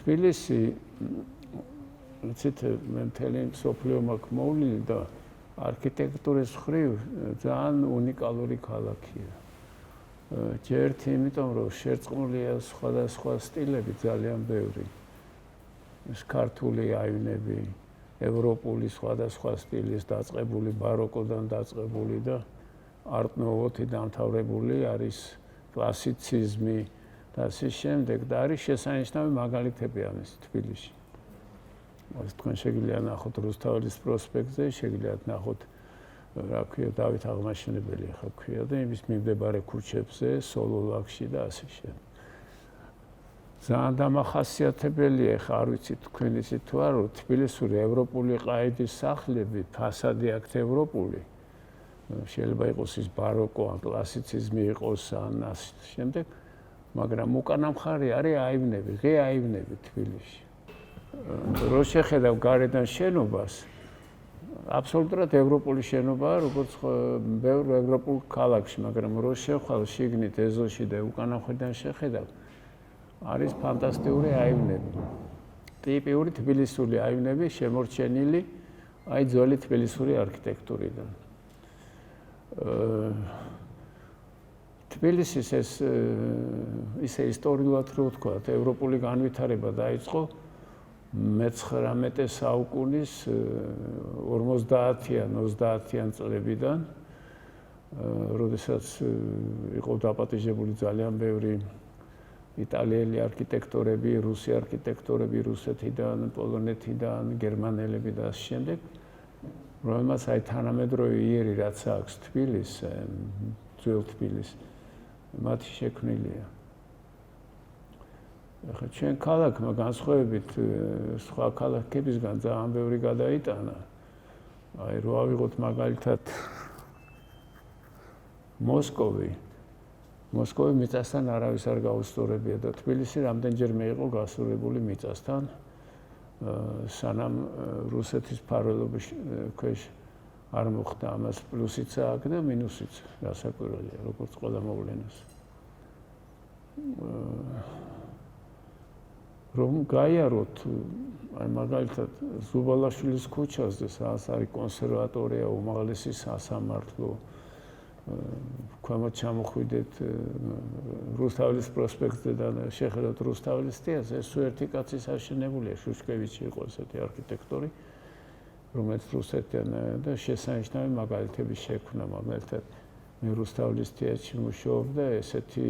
თბილისი იცით მე მთელი მსოფლიო მაქვს მოვლილი და არქიტექტურის მხრივ ძალიან უნიკალური ქალაქია. ჯერთ იმიტომ რომ შერწყმულია სხვადასხვა სტილები ძალიან ბევრი. ეს ქართული აივნები, ევროპული სხვადასხვა სტილის დაწყებული ბაროკოდან დაწყებული და არტ-ნოვოთი დამთავრებული არის კლასიციზმი და ასე შემდეგ და არის შესანიშნავი მაგალითები ამის თბილისში. ეს თქვენ შეგიძლიათ ნახოთ რუსთაველის პროსპექტზე, შეგიძლიათ ნახოთ რა ქვია დავით აღმაშენებელი ახლა ქვია და იმის მიმდებარე ქუჩებზე, სოლოლაკში და ასე შემდეგ. ძალიან დამახასიათებელია, ახლა არ ვიცი თქვენ იცით თუ არა, რომ თბილისური ევროპული ყაიდის სახლები, ფასადი აქვთ ევროპული. შეიძლება იყოს ის ბაროკო ან კლასიციზმი იყოს ან ასე შემდეგ, მაგრამ უკანა მხარე არის აივნები, ღია აივნები თბილისში. რო შეხედავ გარედან შენობას, აბსოლუტურად ევროპული შენობაა, როგორც ბევრ ევროპულ ქალაქში, მაგრამ რო შევხვალ შიგნით ეზოში და უკანა მხრიდან შეხედავ, არის ფანტასტიკური აივნები. ტიპიური თბილისური აივნები შემორჩენილი აი ძველი თბილისური არქიტექტურიდან. თბილისის ეს ისე ისტორიულად რო ვთქვათ, ევროპული განვითარება დაიწყო მე-19 საუკუნის 50-იან წლებიდან, როდესაც იყო დაპატიჟებული ძალიან ბევრი იტალიელი არქიტექტორები, რუსი არქიტექტორები რუსეთიდან, პოლონეთიდან, გერმანელები და ასე შემდეგ, რომელმაც აი თანამედროვე იერი რაც აქვს თბილისს, ძველ თბილისს, მათი შექმნილია. ახლა ჩვენ ქალაქმა განსხვავებით სხვა ქალაქებისგან ძალიან ბევრი გადაიტანა. აი რო ავიღოთ მაგალითად მოსკოვი მიწასთან არავის არ გაუსწორებია და თბილისი რამდენჯერმე იყო გასწორებული მიწასთან, სანამ რუსეთის ფარველობის ქვეშ არ მოხდა ამას პლუსიც აქვს და მინუსიც გასაკვირველია, როგორც ყველა მოვლენას. რომ გაიაროთ, აი მაგალითად ზუბალაშვილის ქუჩაზე, სადაც არის კონსერვატორია, უმაღლესი სასამართლო, ქვემოთ ჩამოხვიდეთ რუსთაველის პროსპექტზე და შეხედოთ რუსთაველის თეატრს, ეს ერთი კაცის აშენებულია, შუშკევიჩი იყო ესეთი არქიტექტორი, რომელიც რუსეთიდან და შესანიშნავი მაგალითები შექმნა, მაგალითად მე რუსთაველის თეატრში მუშაობ და ესეთი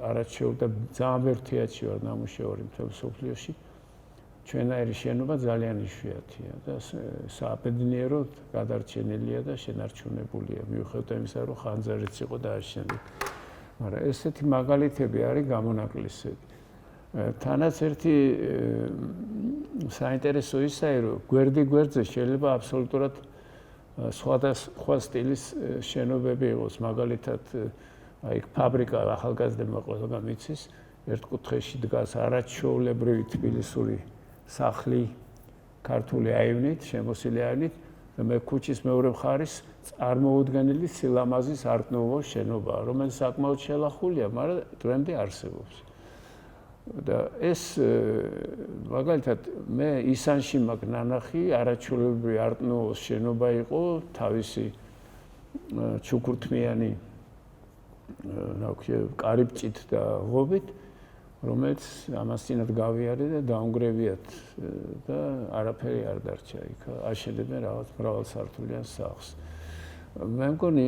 არაჩვეულდა ძალიან ბევრ თეატრში ვარ ნამუშევარი მთელ მსოფლიოში. ჩვენაირი შენობა ძალიან იშვიათია და საბედნიეროდ გადარჩენილია და შენარჩუნებულია, მიუხედავად იმისა, რომ ხანძარიც იყო და ასე შემდეგ. მაგრამ ესეთი მაგალითები არის გამონაკლისები. თანაც ერთი საინტერესო ისაა, რომ გვერდი-გვერდზე შეიძლება აბსოლუტურად სხვადასხვა სტილის შენობები იყოს, მაგალითად აი ფაბრიკა ახალგაზრდებმა ყველგან იცის, ერთ კუთხეში დგას არაჩვეულებრივი თბილისური სახლი ქართული აივნით, შემოსილი აივნით და მე ქუჩის მეორე მხარის წარმოუდგენელი სილამაზის არტ-ნოვო შენობაა, რომელიც საკმაოდ შელახულია, მაგრამ დღემდე არსებობს. და ეს მაგალითად მე ისანში მაქვს ნანახი არაჩვეულებრივი არტ-ნოვოს შენობა იყო თავისი ჩუქურთმიანი რა ვქია კარიბჭით და ღობით, რომელიც ამას წინათ გავიარე და დაუნგრევიათ და არაფერი არ დარჩა იქ. აშენებენ რაღაც მრავალსართულიან სახლს. მე მგონი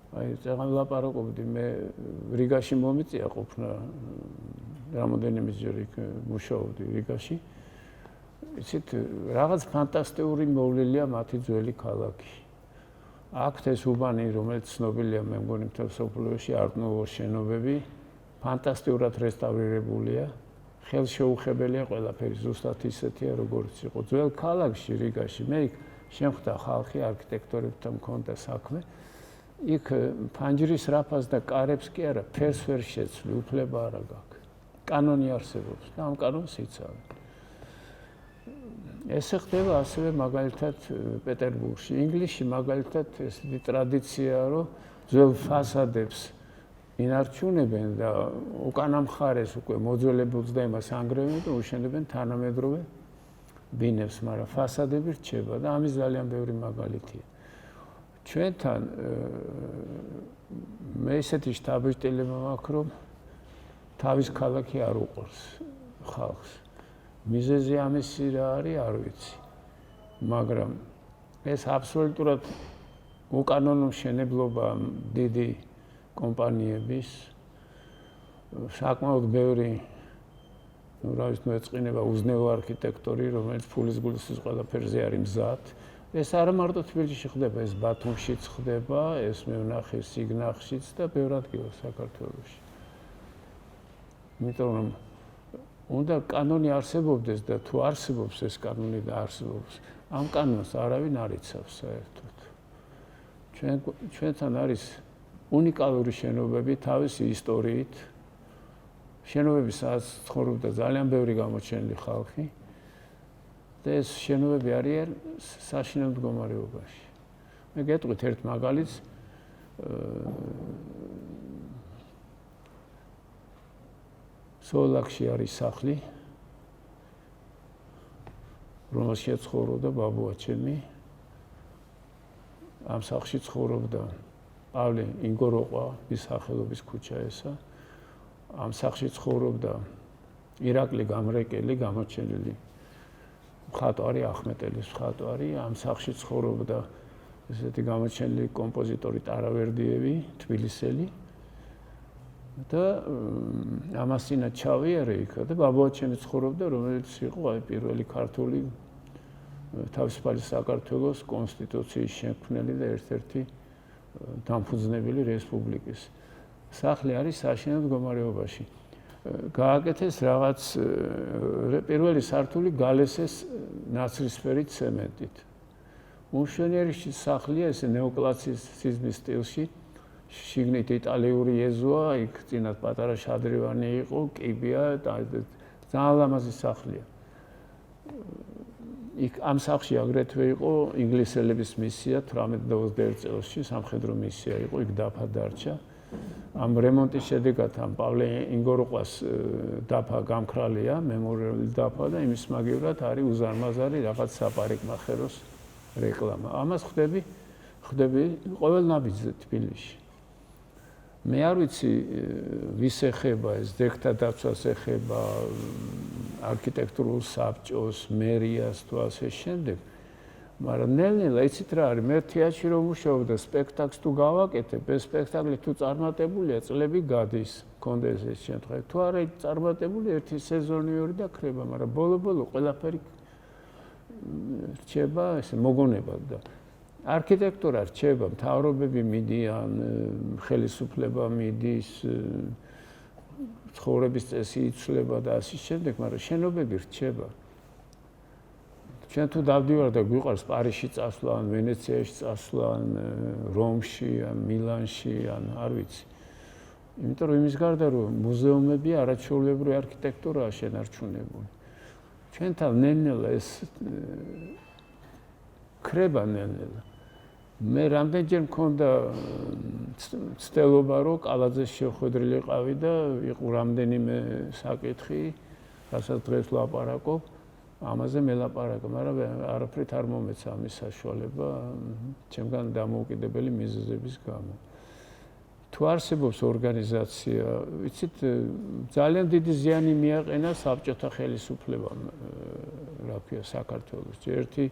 აი წეგან ლაპარაკობდი, მე რიგაში მომიწია ყოფნა რამოდენიმეჯერ იქ მუშაობდი რიგაში. იცით, რაღაც ფანტასტიკური მოვლილია მათი ძველი ქალაქი. აქვთ ეს უბანი, რომელიც ცნობილია მე მგონი მთელ მსოფლიოში, არტ-ნოვო შენობები, ფანტასტიურად რესტავრირებულია, ხელშეუხებელია ყველაფერი, ზუსტად ისეთია, როგორც იყო ძველ ქალაქში რიგაში. მე იქ შემხვდა ხალხი, არქიტექტორებთან მქონდა საქმე. იქ ფანჯრის რაფას და კარებს კი არა, ფერს ვერ შეცვლი, უფლება არა გაქვს. კანონი არსებობს და ამ კანონს იცავენ. ესე ხდება ასევე მაგალითად პეტერბურგში. ინგლისში მაგალითად ესეთი ტრადიციაა, რომ ძველ ფასადებს ინარჩუნებენ და უკანა მხარეს უკვე მოძველებულს და იმას ანგრევენ და უშენებენ თანამედროვე ბინებს, მაგრამ ფასადები რჩება და ამის ძალიან ბევრი მაგალითია. ჩვენთან მე ესეთი შთაბეჭდილება მაქვს, რომ თავის ქალაქი არ უყურს ხალხს. მიზეზი ამისი რა არის, არ ვიცი. მაგრამ ეს აბსოლუტურად უკანონო მშენებლობა დიდი კომპანიების საკმაოდ ბევრი რა ვიცი მოეწყინება უზნეო არქიტექტორი, რომელიც ფულის გულისთვის ყველაფერზე არის მზად. ეს არა მარტო თბილისში ხდება, ეს ბათუმშიც ხდება, ეს მე ვნახე სიგნახშიც და ბევრ ადგილას საქართველოში. იმიტომ რომ უნდა კანონი არსებობდეს და თუ არსებობს ეს კანონი და არსებობს, ამ კანონს არავინ არ იცავს საერთოდ. ჩვენთან არის უნიკალური შენობები თავისი ისტორიით. შენობები სადაც ცხოვრობდა ძალიან ბევრი გამოჩენილი ხალხი. და ეს შენობები არიან საშინელ მდგომარეობაში. მე გეტყვით ერთ მაგალითს სოლაკში არის სახლი, რომელშიც ცხოვრობდა ბაბუა ჩემი. ამ სახლში ცხოვრობდა პავლე ინგოროყვა, ის სახელობის ქუჩა ესა. ამ სახლში ცხოვრობდა ირაკლი გამრეკელი, გამოჩენილი მხატვარი, ახმეტელის მხატვარი. ამ სახლში ცხოვრობდა ესეთი გამოჩენილი კომპოზიტორი ტარავერდიევი, თბილისელი. და ამასინა ჩავიარე იქა და ბაბუა ჩემი ცხოვრობდა, რომელიც იყო პირველი ქართული თავისუფალი საქართველოს კონსტიტუციის შემქმნელი და ერთ-ერთი დამფუძნებელი რესპუბლიკის. სახლი არის საშინელ მდგომარეობაში. გააკეთეს რაღაც პირველი სართული გალესეს ნაცრისფერი ცემენტით. უშვენიერი სახლია, ეს ნეოკლასიციზმის სტილში. შიგნით იტალიური ეზოა, იქ წინათ პატარა შადრევანი იყო, კიბია, ძალიან ლამაზი სახლია. იქ ამ სახლში აგრეთვე იყო ინგლისელების მისია 1821 წელს, სამხედრო მისია იყო, იქ დაფა დარჩა. ამ რემონტის შედეგად ამ პავლე ინგოროყვას დაფა გამქრალია, მემორიალური დაფა და იმის მაგივრად არის უზარმაზარი რაღაც საპარიკმახეროს რეკლამა. ამას ხდები ყოველ ნაბიჯზე თბილისში. მე არ ვიცი ვის ეხება ეს, ძეგლთა დაცვას ეხება, არქიტექტურულ საბჭოს, მერიას თუ ასე შემდეგ. მაგრამ ნელ-ნელა იცით რა არის, მე თეატრში რომ ვმუშაობ და სპექტაკლს თუ გავაკეთებ, ეს სპექტაკლი თუ წარმატებულია, წლები გადის, მქონდეს ეს შემთხვევა. თუ არა წარმატებული, ერთი სეზონი ორი და ქრება, მაგრამ ბოლო-ბოლო ყველაფერი რჩება ესე მოგონებად და არქიტექტურა რჩება, მთავრობები მიდიან, ხელისუფლება მიდის, ცხოვრების წესი იცვლება და ასე შემდეგ, მაგრამ შენობები რჩება. ჩვენ თუ დავდივარ და გვიყვარს პარიზში წასვლა, ან ვენეციაში წასვლა, ან რომში, ან მილანში, ან არ ვიცი. იმიტომ რომ იმის გარდა რომ მუზეუმები არაჩვეულებრივი არქიტექტურაა შენარჩუნებული. ჩვენთან ნელ-ნელა ეს ქრება ნელ-ნელა. მე რამდენჯერ მქონდა ცდელობა რომ კალაძეს შევხვედრილიყავი და იყო რამდენიმე საკითხი, რასაც დღეს ვლაპარაკობ, ამაზე მელაპარაკა, მაგრამ არაფრით არ მომეცა ამის საშუალება ჩემგან დამოუკიდებელი მიზეზების გამო. თუ არსებობს ორგანიზაცია, ვიცით, ძალიან დიდი ზიანი მიაყენა საბჭოთა ხელისუფლებამ, რა ქვია, საქართველოს. ერთი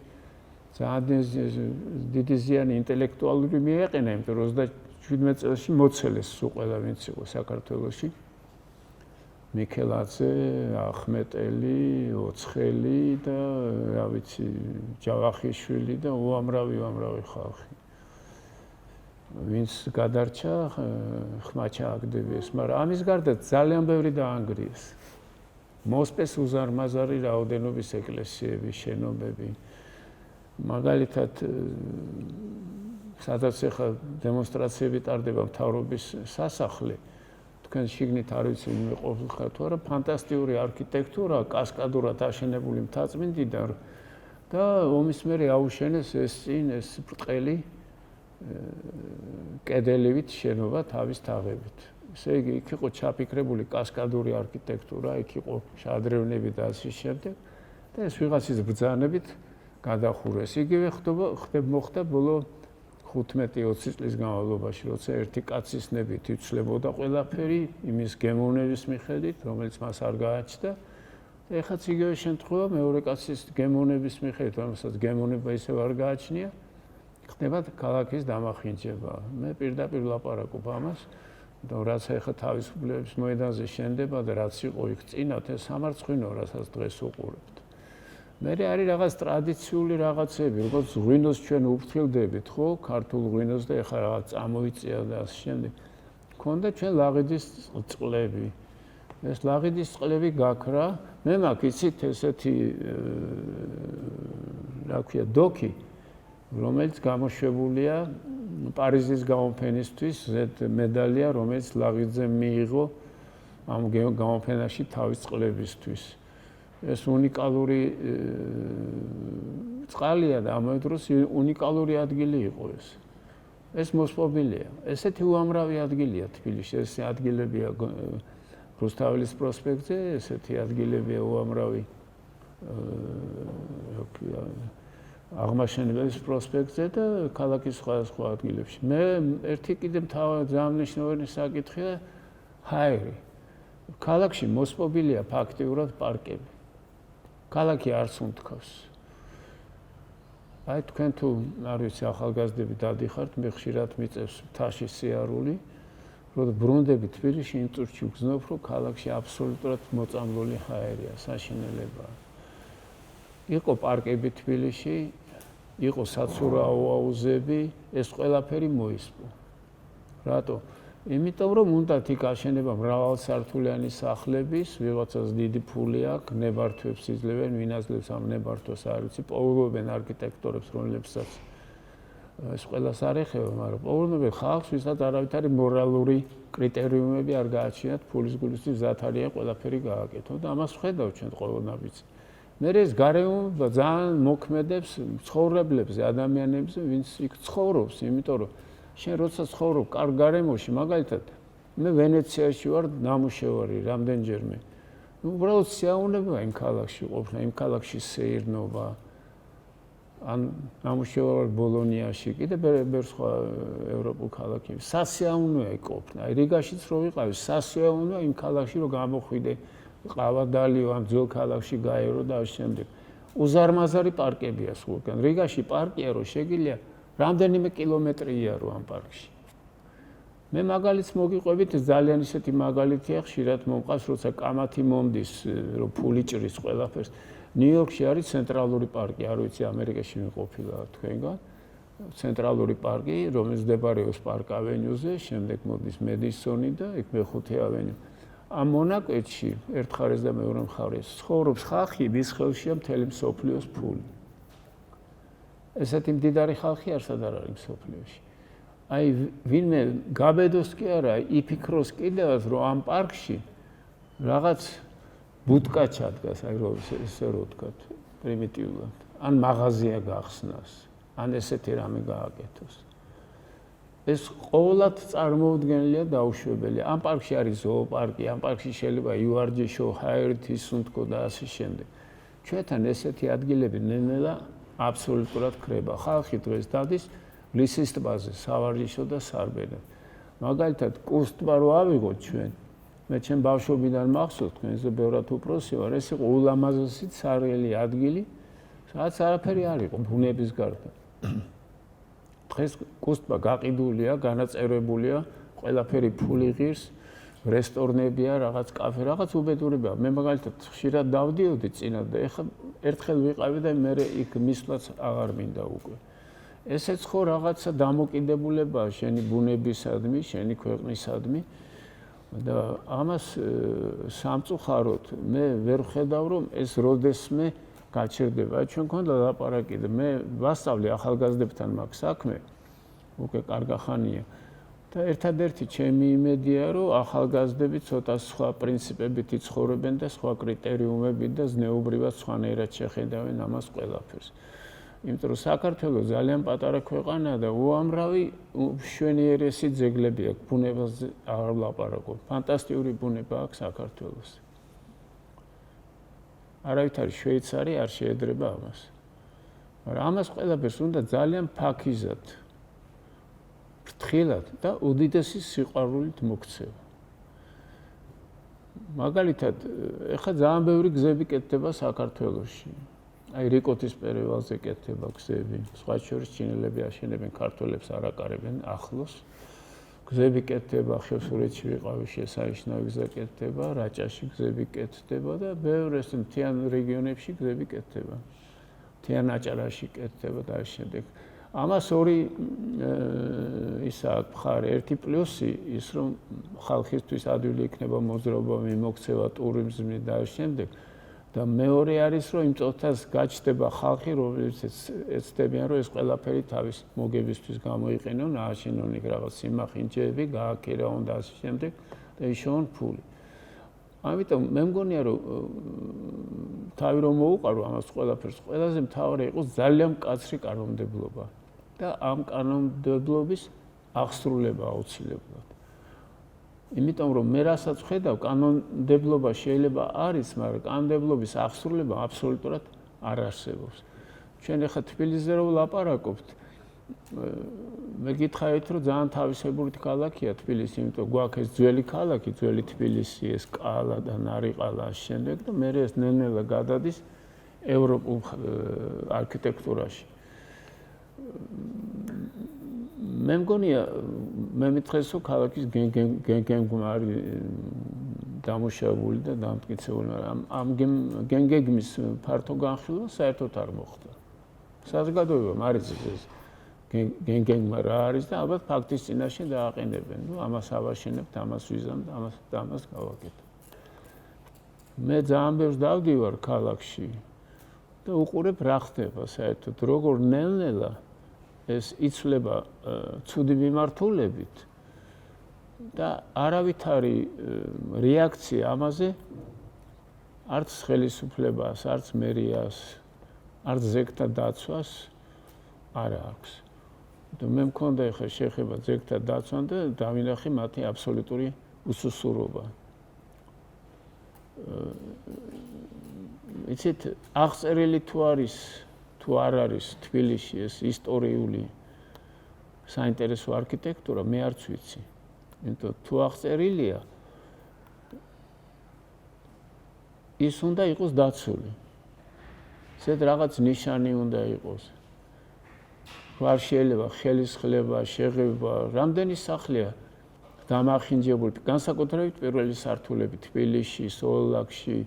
ძალიან დიდი ზიანი ინტელექტუალური მიაყენა, იმიტომ რომ 37 წელში მოცელეს სულ ყველა ვინც იყო საქართველოში. მიქელაძე, ახმეტელი, ოცხელი და რა ვიცი, ჯავახიშვილი და უამრავი ხალხი. ვინც გადარჩა, ხმა ჩააგდებიეს, მაგრამ ამის გარდა ძალიან ბევრი დაანგრიეს. მოსპეს უზარმაზარი რაოდენობის ეკლესიები, შენობები. მაგალითად, სადაც ახლა დემონსტრაციები ტარდება მთავრობის სასახლე, თქვენ შიგნით არ ვიცი მე ყოფილიყავ თუ არა, ფანტასტიკური არქიტექტურა, კასკადურად აშენებული მთაწმინდიდან და ომის მერე აუშენეს ეს წინ ეს ბრტყელი კედელივით შენობა თავის თაღებით. ესე იგი, იქ იყო ჩაფიქრებული კასკადური არქიტექტურა, იქ იყო შადრევნები და ასე შემდეგ. და ეს ვიღაცის ბრძანებით გადახურეს. იგივე მოხდა ბოლო 15-20 წლის განმავლობაში, როცა ერთი კაცის ნებით იცვლებოდა ყველაფერი იმის გემოვნების მიხედვით, რომელიც მას არ გააჩნდა. ეხაც იგივე შემთხვევა მეორე კაცის გემოვნების მიხედვით, რომელსაც გემოვნება ისევ არ გააჩნია, ხდება ქალაქის დამახინჯება. მე პირდაპირ ლაპარაკობ ამას, და რაც ეხა თავისუფლების მოედანზე შენდება და რაც იყო იქ წინათ, ეს სამარცხვინო, რასაც დღეს უყურებთ. მე არის რაღაც ტრადიციული რაღაცები, როგორც ღვინოს ჩვენ უფრთხილდებით, ხო, ქართულ ღვინოს და ეხა რაღაც წამოიწია და ასე შემდეგ. ქონდა ჩვენ ლაღიდის წყლები. ეს ლაღიდის წყლები გაქრა. მე მაქვს იცით ესეთი რა ქვია, დოქი, რომელიც გამოშვებულია პარიზის გამოფენისთვის, მედალია, რომელიც ლაღიძე მიიღო ამ გამოფენაში თავის წყლებისთვის. ეს უნიკალური წყალია და ამავე დროს უნიკალური ადგილი იყო ეს. ეს მოსპობილია. ესეთი უამრავი ადგილია თბილისში. ეს ადგილებია რუსთაველის პროსპექტზე, ესეთი ადგილებია უამრავი აღმაშენებლის პროსპექტზე და ქალაქის სხვადასხვა ადგილებში. მე ერთი კიდე ძალიან მნიშვნელოვანი საკითხია ჰაერი. ქალაქში მოსპობილია ფაქტიურად პარკები. ქალაქი არც უნთქავს. აი თქვენ თუ არ ვიცი ახალგაზრდები დადიხართ, მე ხშირად მიწევს მთაში სიარული, რომ ბრუნდები თბილისში იმ წუთში ვგზნობ, რომ ქალაქში აბსოლუტურად მოწამლული ჰაერია, საშინელებაა. იყო პარკები თბილისში, იყო საცურაო აუზები, ეს ყველაფერი მოისპო. რატო? იმიტომ რომ უნდათ იქ აშენება მრავალსართულიანი სახლების, ვიღაცას დიდი ფული აქვს, ნებართვებს იძლევენ, ვინაძლევს ამ ნებართვას არ ვიცი, პოულობენ არქიტექტორებს, რომლებსაც ეს ყველას არ ეხება, მაგრამ პოულობენ ხალხს, ვისაც არავითარი მორალური კრიტერიუმები არ გააჩნიათ, ფულის გულისთვის მზად არიან ყველაფერი გააკეთონ და ამას ვხედავ ჩვენ ყოველნაბიჯს. მე ეს გარემო ძალიან მოქმედებს ცხოვრებლებზე, ადამიანებზე, ვინც იქ ცხოვრობს, იმიტომ რომ შენ როცა ცხოვრობ კარგ გარემოში, მაგალითად, მე ვენეციაში ვარ ნამუშევარი რამდენჯერმე. უბრალოდ სიაუნებაა იმ ქალაქში ყოფნა, იმ ქალაქში სეირნობა. ან ნამუშევარი ბოლონიაში, კიდე ბევრ სხვა ევროპულ ქალაქებში. სასიაუნოა იქ ყოფნა. აი რიგაშიც რო ვიყავი, სასიაუნოა იმ ქალაქში რო გამოხვიდე, ყავადალიო ამ ძველ ქალაქში გაერო და ამ შემდეგ. უზარმაზარი პარკებია სულგან. რიგაში პარკია რო შეგიძლია რამდენიმე კილომეტრი იარო ამ პარკში. მე მაგალითს მოგიყვებით, ძალიან ისეთი მაგალითია, ხშირად მომყავს, როცა კამათი მომდის, რომ ფული ჭრის ყველაფერს. ნიუ-იორკში არის ცენტრალური პარკი, არ ვიცი, ამერიკაში მიყოფილა თქვენგან. ცენტრალური პარკი, რომელიც მდებარეობს პარკ ავენიუზე, შემდეგ მოდის მედისონი და იქ მეხუთე ავენიუ. ამ მონაკვეთში, ერთ მხარეს და მეორე მხარეს, ცხოვრობს ხალხი, ვის ხელშია მთელი მსოფლიოს ფული. ესეთი მდიდარი ხალხი არსად არ არის მსოფლიოში. აი ვინმე გაბედოს კი არა, იფიქროს კიდევაც, რომ ამ პარკში რაღაც ბუდკა ჩადგას, აი რომ ესე რო ვთქვათ, პრიმიტიულად. ან მაღაზია გახსნას, ან ესეთი რამე გააკეთოს. ეს ყოველად წარმოუდგენელია დაუშვებელი. ამ პარკში არის ზოოპარკი, ამ პარკში შეიძლება იუარჯიშო, ჰაერით ისუნთქო და ასე შემდეგ. ჩვენთან ესეთი ადგილები ნელ-ნელა აბსოლუტურად ქრება. ხალხი დღეს დადის ლისის ტბაზე, სავარჯიშო და სარბენად. მაგალითად, კუს ტბა რო ავიღოთ ჩვენ, მე ჩემ ბავშვობიდან მახსოვს, თქვენზე ბევრად უპროსი ვარ, ეს იყო ულამაზესი ცარიელი ადგილი, სადაც არაფერი არ იყო ბუნების გარდა. დღეს კუს ტბა გაყიდულია, განაწევრებულია, ყველაფერი ფული ღირს, რესტორნებია, რაღაც კაფე, რაღაც უბედურებია. მე მაგალითად ხშირად დავდიოდი წინათ და ეხლა ერთხელ ვიყავი და მე იქ მისვლაც აღარ მინდა უკვე. ესეც ხო რაღაცა დამოკიდებულებაა შენი ბუნებისადმი, შენი ქვეყნისადმი და ამას სამწუხაროდ მე ვერ ვხედავ, რომ ეს როდესმე გაჩერდება. ჩვენ მქონდა ლაპარაკი და მე ვასწავლე ახალგაზრდებთან მაქვს საქმე, უკვე კარგი ხანია. და ერთადერთი ჩემი იმედია, რომ ახალგაზრდები ცოტა სხვა პრინციპებით იცხოვრებენ და სხვა კრიტერიუმებით და ზნეობრივად სხვანაირად შეხედავენ ამას ყველაფერს. იმიტომ რომ საქართველოს ძალიან პატარა ქვეყანაა და უამრავი მშვენიერესი ძეგლები აქვს, ბუნებაზე არ ვლაპარაკობ. ფანტასტიკური ბუნება აქვს საქართველოს. არავითარი შვეიცარი არ შეედრება ამას. მაგრამ ამას ყველაფერს უნდა ძალიან ფაქიზად, ფრთხილად და უდიდესი სიყვარულით მოქცევა. მაგალითად, ეხლა ძალიან ბევრი გზები კეთდება საქართველოში. აი რიკოთის პერევალზე კეთდება გზები, სხვა შორის ჩინელები აშენებენ, ქართველებს არ აკარებენ ახლოს. გზები კეთდება, ხევსურეთში ვიყავი, შესანიშნავი გზა კეთდება, რაჭაში გზები კეთდება და ბევრ ეს მთიან რეგიონებში გზები კეთდება. მთიან აჭარაში კეთდება და ამ შემდეგ. ამას ორი ისა აქვს მხარე, ერთი პლუსი ის რომ ხალხისთვის ადვილი იქნება მოძრაობა, მიმოქცევა, ტურიზმი და ამ შემდეგ. და მეორე არის რომ იმ წუთას გაჩნდება ხალხი, რომელიც ეცდებიან რომ ეს ყველაფერი თავის მოგებისთვის გამოიყენონ, ააშენონ იქ რაღაც სიმახინჯეები, გააქირავონ და ამ შემდეგ და იშოვონ ფული. ამიტომ მე მგონია რომ თავი რომ მოუყარო ამას ყველაფერს, ყველაზე მთავარი იყოს ძალიან მკაცრი კანონმდებლობა და ამ კანონმდებლობის აღსრულება აუცილებლად. იმიტომ რომ მე რასაც ხედავ, კანონმდებლობა შეიძლება არის, მაგრამ კანონმდებლობის აღსრულება აბსოლუტურად არ არსებობს. ჩვენ ახლა თბილისზე რომ ვლაპარაკობთ, მე გითხარით რომ ძალიან თავისებური ქალაქია თბილისი, იმიტომ გვაქვს ეს ძველი ქალაქი, ძველი თბილისი, ეს კალა და ნარიყალა შემდეგ და მე ეს ნელ-ნელა გადადის ევროპულ არქიტექტურაში. მე მგონია მე მითხრეს რომ ქალაქის გენგეგმარი დამუშავებული და დამტკიცებული, მაგრამ ამ გენგეგმის ფართო განხილვა საერთოდ არ მოხდა. საზოგადოებამ არ იცის ეს გენგეგმა რა არის და ალბათ ფაქტის წინაშე დააყენებენ. ნუ ამას ავაშენებთ, ამას ვიზამ და ამას გავაკეთებ. მე ძალიან ბევრს დავდივარ ქალაქში და უყურებ რა ხდება საერთოდ, როგორ ნელ-ნელა ეს იცვლება ცუდი მიმართულებით და არავითარი რეაქცია ამაზე არც ხელისუფლებას, არც მერიას, არც ზეგთა დაცვას არ აქვს. მე მქონდა ეხლა შეხება ზეგთა დაცვან და დავინახე მათი აბსოლუტური უსუსურობა. იცით, აღწერილი თუ არ არის თბილისში ეს ისტორიული საინტერესო არქიტექტურა, მე არც ვიცი. იმიტომ თუ აღწერილია, ის უნდა იყოს დაცული. ზედ რაღაც ნიშანი უნდა იყოს. არ შეიძლება ხელისხლება, შეღება, რამდენი სახლია დამახინჯებული, განსაკუთრებით პირველი სართულები თბილისში, სოლოლაკში,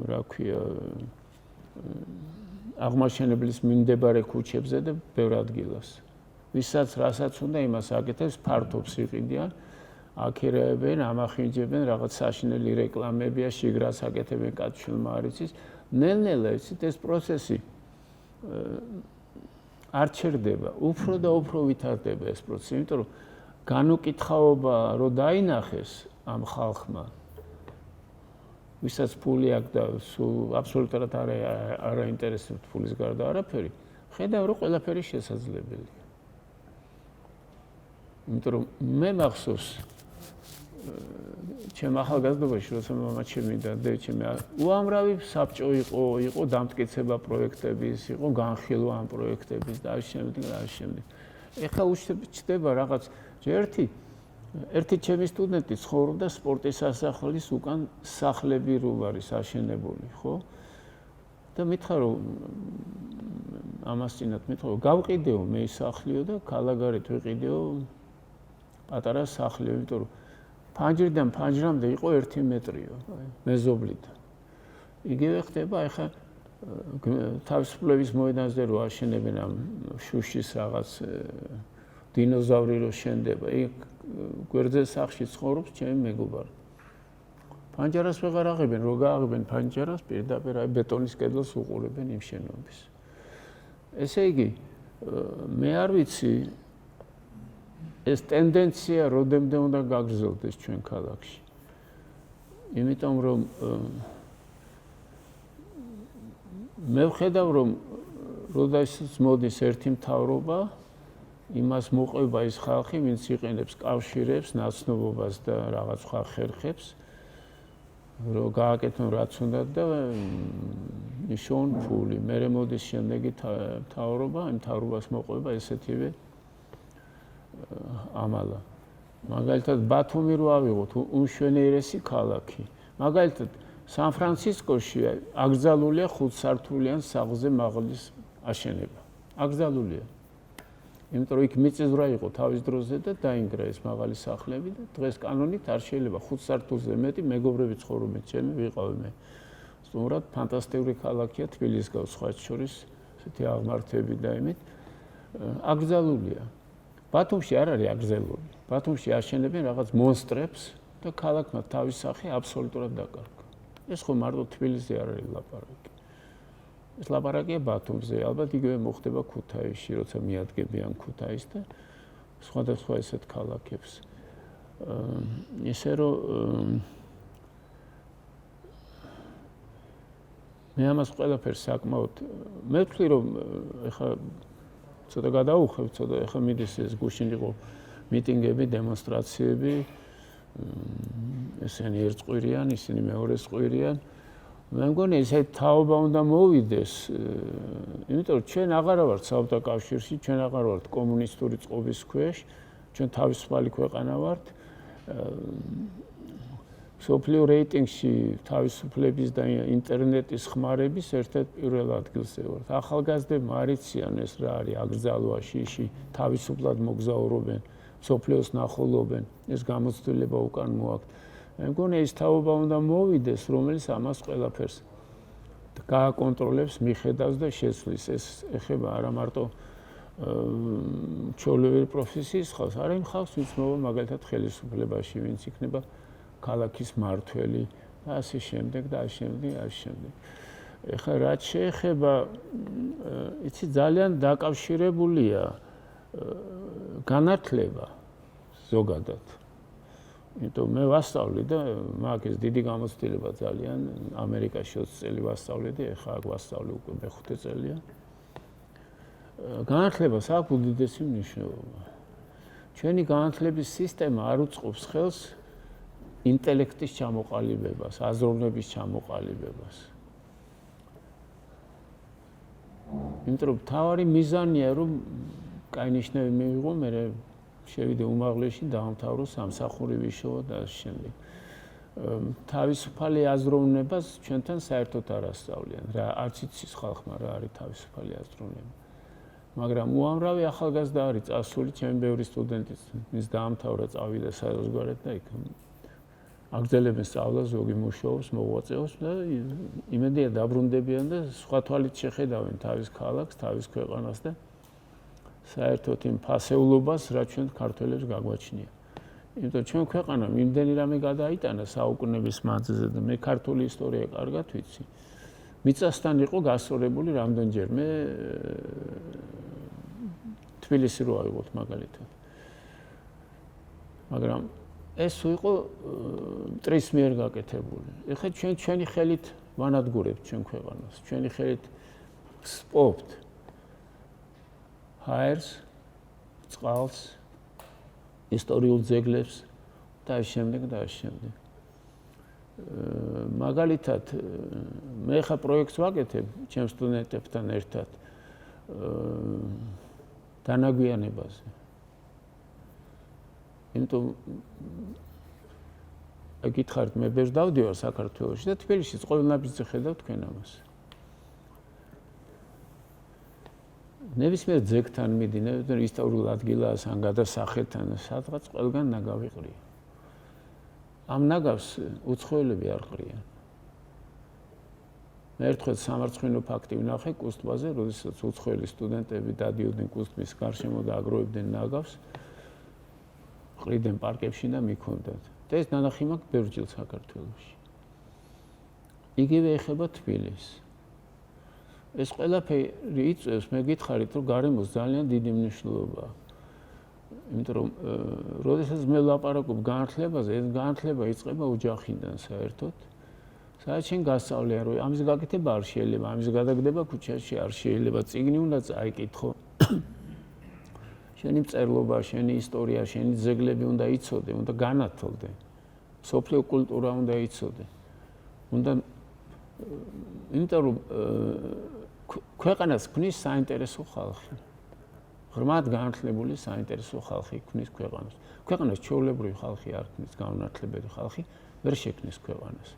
რა ქვია, აღმაშენებლის მიმდებარე ქუჩებზე და ბევრ ადგილას. ვისაც რასაც უნდა იმას აკეთებს, ფართობს იყიდიან, აქირეებენ, ამახინჯებენ, რაღაც საშინელი რეკლამებია, შიგრას აკეთებენ კაცშვილმა არ იცის. ნელ-ნელა ეს პროცესი არ ჩერდება, უფრო და უფრო ვითარდება ეს პროცესი, იმიტომ რომ განუკითხაობა რო დაინახეს ამ ხალხმა, ვისაც ფული აქვს და აბსოლუტურად არ აინტერესებს ფულის გარდა არაფერი, ხედავ რომ ყველაფერი შესაძლებელია. იმიტომ რომ მე მახსოვს ჩემ ახალგაზრდობაში, როცა მამაჩემი და დედაჩემი უამრავი საბჭო იყო დამტკიცება პროექტების, იყო განხილვა ამ პროექტების და ამ შემდეგ. ეხლა უჩნდება რაღაც ერთი ჩემი სტუდენტი ცხოვრობდა სპორტის სასახლის უკან სახლები რუბარის აშენებული, ხო? და მითხრა რომ ამას წინათ მითხრა რომ გავყიდეო მე სახლიო და ქალაქგარეთ ვიყიდეო პატარა სახლი, იმიტომ რომ ფანჯრიდან ფანჯრამდე იყო 1 მეტრიო, მეზობლიდან. იგივე ხდება ახლა თავისუფლების მოედანზე რო აშენებენ ამ შუშის რაღაც დინოზავრი რო შენდება, იქ გვერდზე სახლში ცხოვრობს ჩემი მეგობარი. ფანჯარას ვეღარ აღებენ, რო გააღებენ ფანჯარას, პირდაპირ აი ბეტონის კედელს უყურებენ იმ შენობის. ესე იგი, მე არ ვიცი ეს ტენდენცია როდემდე უნდა გაგრძელდეს ჩვენ ქალაქში. იმიტომ რომ მე ვხედავ რომ როდესაც მოდის ერთი მთავრობა, იმას მოყვება ის ხალხი, ვინც იყენებს კავშირებს, ნაცნობობას და რაღაც სხვა ხერხებს, რომ გააკეთონ რაც უნდა და იშოვონ ფული. მერე მოდის შემდეგი მთავრობა, იმ მთავრობას მოყვება ესეთივე ამალა. მაგალითად, ბათუმი რო ავიღოთ, უმშვენიერესი ქალაქი. მაგალითად, სან-ფრანცისკოში აკრძალულია 5 სართულიან სახლზე მაღლის აშენება. აკრძალულია. იმიტომ რომ იქ მიწისძვრა იყო თავის დროზე და დაინგრა ეს მაღალი სახლები და დღეს კანონით არ შეიძლება 5 სართულზე მეტი მეგობრები ცხოვრობენ, ჩემი ვიყავი მე. სტუმრად ფანტასტიკური ქალაქია თბილისის გავს სხვა შორის, ესეთი აღმართები და იმით აკრძალულია. ბათუმში არ არის აკრძალული. ბათუმში აშენებენ რაღაც მონსტრებს და ქალაქმა თავის სახე აბსოლუტურად დაკარგა. ეს ხო მარტო თბილისზე არ არის ლაპარაკი. ეს ლაპარაკია ბათუმზე, ალბათ იგივე მოხდება ქუთაისში, როცა მიადგებიან ქუთაისს და სხვადასხვა ესეთ ქალაქებს. ისე რომ მე ამას ყველაფერს საკმაოდ მე ვთვლი რომ ეხლა ცოტა გადაუხევ, ცოტა ეხლა მიდის ეს გუშინ იყო მიტინგები, დემონსტრაციები, ესენი ერთწყვილიან, ისინი მეორესწყვილიან. მე მგონი ესე თაობა უნდა მოვიდეს, იმიტომ რომ ჩვენ აღარა ვართ საბჭოთა კავშირში, ჩვენ აღარ ვართ კომუნისტური წყობის ქვეშ, ჩვენ თავისუფალი ქვეყანა ვართ. მსოფლიო რეიტინგში თავისუფლების და ინტერნეტის ხმარების ერთ-ერთ პირველ ადგილზე ვართ. ახალგაზრდებმა არ იციან ეს რა არის აკრძალვაში, თავისუფლად მოგზაურობენ, მსოფლიოს ნახულობენ, ეს გამოცდილება უკან მოაქვთ. მე მგონი ეს თაობა უნდა მოვიდეს, რომელიც ამას ყველაფერს გააკონტროლებს, მიხედავს და შეცვლის. ეს ეხება არა მარტო ჩვეულებრივი პროფესიის ხალხს, არა იმ ხალხს, ვინც მოვა მაგალითად ხელისუფლებაში, ვინც იქნება ქალაქის მმართველი და ასე შემდეგ და ასე შემდეგ, ასე შემდეგ. ეხლა რაც შეეხება, იცი ძალიან დაკავშირებულია განათლება ზოგადად. იმიტომ მე ვასწავლი და მაგ ეს დიდი გამოცდილება ძალიან ამერიკაში 20 წელი ვასწავლედი, ეხლა აქ ვასწავლი უკვე მე-5 წელია. განათლებას აქვს უდიდესი მნიშვნელობა. ჩვენი განათლების სისტემა არ უწყობს ხელს ინტელექტის ჩამოყალიბებას, აზროვნების ჩამოყალიბებას. იმიტომ რომ თავარი მიზანია რომ კაი ნიშნები მივიღო, მე შევიდე უმაღლესში, დაამთავრო სამსახური ვიშოვა და ასე შემდეგ. თავისუფალი აზროვნებას ჩვენთან საერთოდ არ ასწავლიან. რა არც იცის ხალხმა რა არის თავისუფალი აზროვნება. მაგრამ უამრავი ახალგაზრდა არის წასული, ჩემი ბევრი სტუდენტიც, ვინც დაამთავრა, წავიდა საზღვარგარეთ და იქ აგრძელებენ სწავლას, ზოგი მუშაობს, მოღვაწეობს და იმედია დაბრუნდებიან და სხვა თვალით შეხედავენ თავის ქალაქს, თავის ქვეყანას და საერთოდ იმ ფასეულობას, რაც ჩვენ ქართველებს გაგვაჩნია. იმიტომ ჩვენ ქვეყანამ იმდენი რამე გადაიტანა საუკუნეების მანძილზე და მე ქართული ისტორია კარგად ვიცი. მიწასთან იყო გასწორებული რამდენჯერმე თბილისი რო ავიღოთ მაგალითად. მაგრამ ეს იყო მტრის მიერ გაკეთებული. ეხლა ჩვენი ხელით ვანადგურებთ ჩვენ ქვეყანას, ჩვენი ხელით ვსპობთ ჰაერს, წყალს, ისტორიულ ძეგლებს და ამ შემდეგ და ამ შემდეგ. მაგალითად, მე ხა პროექტს ვაკეთებ ჩემ სტუდენტებთან ერთად დანაგვიანებაზე. იმიტომ გითხარით, მე ბევრს დავდივარ საქართველოში და თბილისშიც ყოველნაბიჯზე ხედავ თქვენ ამას. ნებისმიერ ძეგლთან მიდი, ნებისმიერ ისტორიულ ადგილას ან გადასახადთან, სადღაც ყველგან ნაგავი ყრია. ამ ნაგავს უცხოელები არ ყრიან. მე ერთხელ სამარცხვინო ფაქტი ვნახე კუსტბაზე, როდესაც უცხოელი სტუდენტები დადიოდნენ კუსტმის გარშემო და აგროვებდნენ ნაგავს, ყრიდნენ პარკებში და მიქონდათ. და ეს ნანახი მაქვს ბევრჯერ საქართველოში. იგივე ეხება თბილისს. ეს ყველაფერი იწვევს, მე გითხარით, რომ გარემოს ძალიან დიდი მნიშვნელობა. იმიტომ რომ როდესაც მე ლაპარაკობ განათლებაზე, ეს განათლება იწყება ოჯახიდან საერთოდ სადაც შენ გასწავლია, რომ ამის გაკეთება არ შეიძლება, ამის გადაგდება ქუჩაში არ შეიძლება, წიგნი უნდა წაიკითხო. შენი მწერლობა, შენი ისტორია, შენი ძეგლები უნდა იცოდე, უნდა განათლდე. სოფლიო კულტურა უნდა იცოდე. უნდა იმიტომ რომ ქვეყანას ქმნის საინტერესო ხალხი. ღრმად განათლებული საინტერესო ხალხი ქმნის ქვეყანას. ქვეყანას ჩვეულებრივი ხალხი არ ქმნის, განათლებული ხალხი ვერ შექმნის ქვეყანას.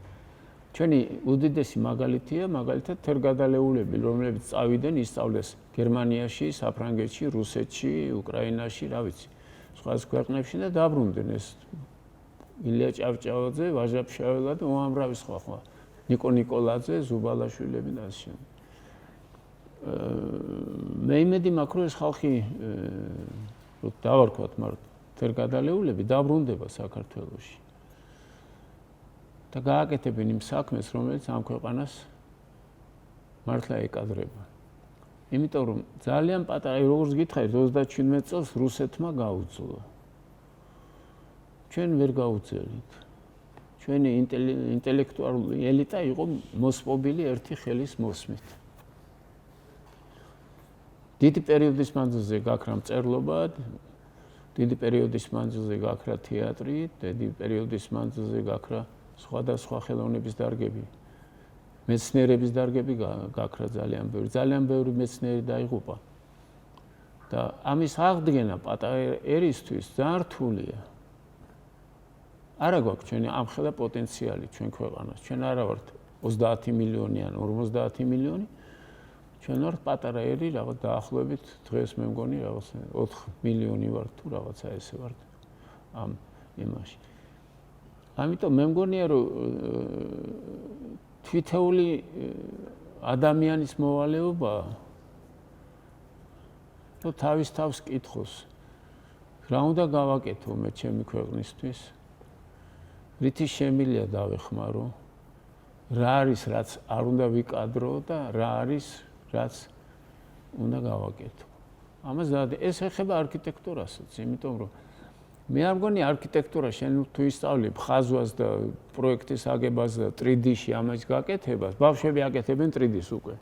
ჩვენი უდიდესი მაგალითია, მაგალითად თერგადალეულები, რომლებიც წავიდნენ ისწავლეს გერმანიაში, საფრანგეთში, რუსეთში, უკრაინაში, რა ვიცი, სხვა ქვეყნებში და დაბრუნდნენ ეს ილია ჭავჭავაძე, ვაჟა ფშაველა და უამრავი სხვა. ნიკო ნიკოლაძე, ზუბალაშვილები და ასე. მე იმედი მაქვს, რომ ეს ხალხი დავარქვათ, მაგრამ თერგადალეულები დაბრუნდება საქართველოში. და გააკეთებენ იმ საქმეს, რომელიც ამ ქვეყანას მართლა ეკადრება. იმიტომ რომ ძალიან პატარა, როგორც გითხარით, 37 წელს რუსეთმა გაუძლო. ჩვენ ვერ გაუძლებთ. ჩვენი ინტელექტუალური ელიტა იყო მოსპობილი ერთი ხელის მოსმით. დიდი პერიოდის მანძილზე გაქრა მწერლობა, დიდი პერიოდის მანძილზე გაქრა თეატრი, დიდი პერიოდის მანძილზე გაქრა სხვადასხვა ხელოვნების დარგები, მეცნიერების დარგები გაქრა ძალიან ბევრი მეცნიერი დაიღუპა. და ამის აღდგენა პატარა ერისთვის ძალიან რთულია. არა გვაქვს ჩვენი ამხელა პოტენციალი ჩვენ ქვეყანას. ჩვენ არა ვართ 30 მილიონი ან 50 მილიონი. ჩვენ ვართ პატარა ერი, რაღაც დაახლოებით დღეს მე მგონი რაღაც 4 მილიონი ვართ თუ რაღაცა ესე ვართ ამ იმაში. ამიტომ მე მგონია, რომ თვითეული ადამიანის მოვალეობა რომ თავის თავს კითხოს, რა უნდა გავაკეთო მე ჩემი ქვეყნისთვის, რითი შემილია დავეხმარო, რა არის რაც არ უნდა ვიკადრო და რა არის რაც უნდა გავაკეთო. ამას ეს ეხება არქიტექტურასაც, იმიტომ რომ მე არ მგონი არქიტექტურა შენ თუ ისწავლებ ხაზვას და პროექტის აგებას და 3D-ში ამას გაკეთებას, ბავშვები აკეთებენ 3D-ს უკვე.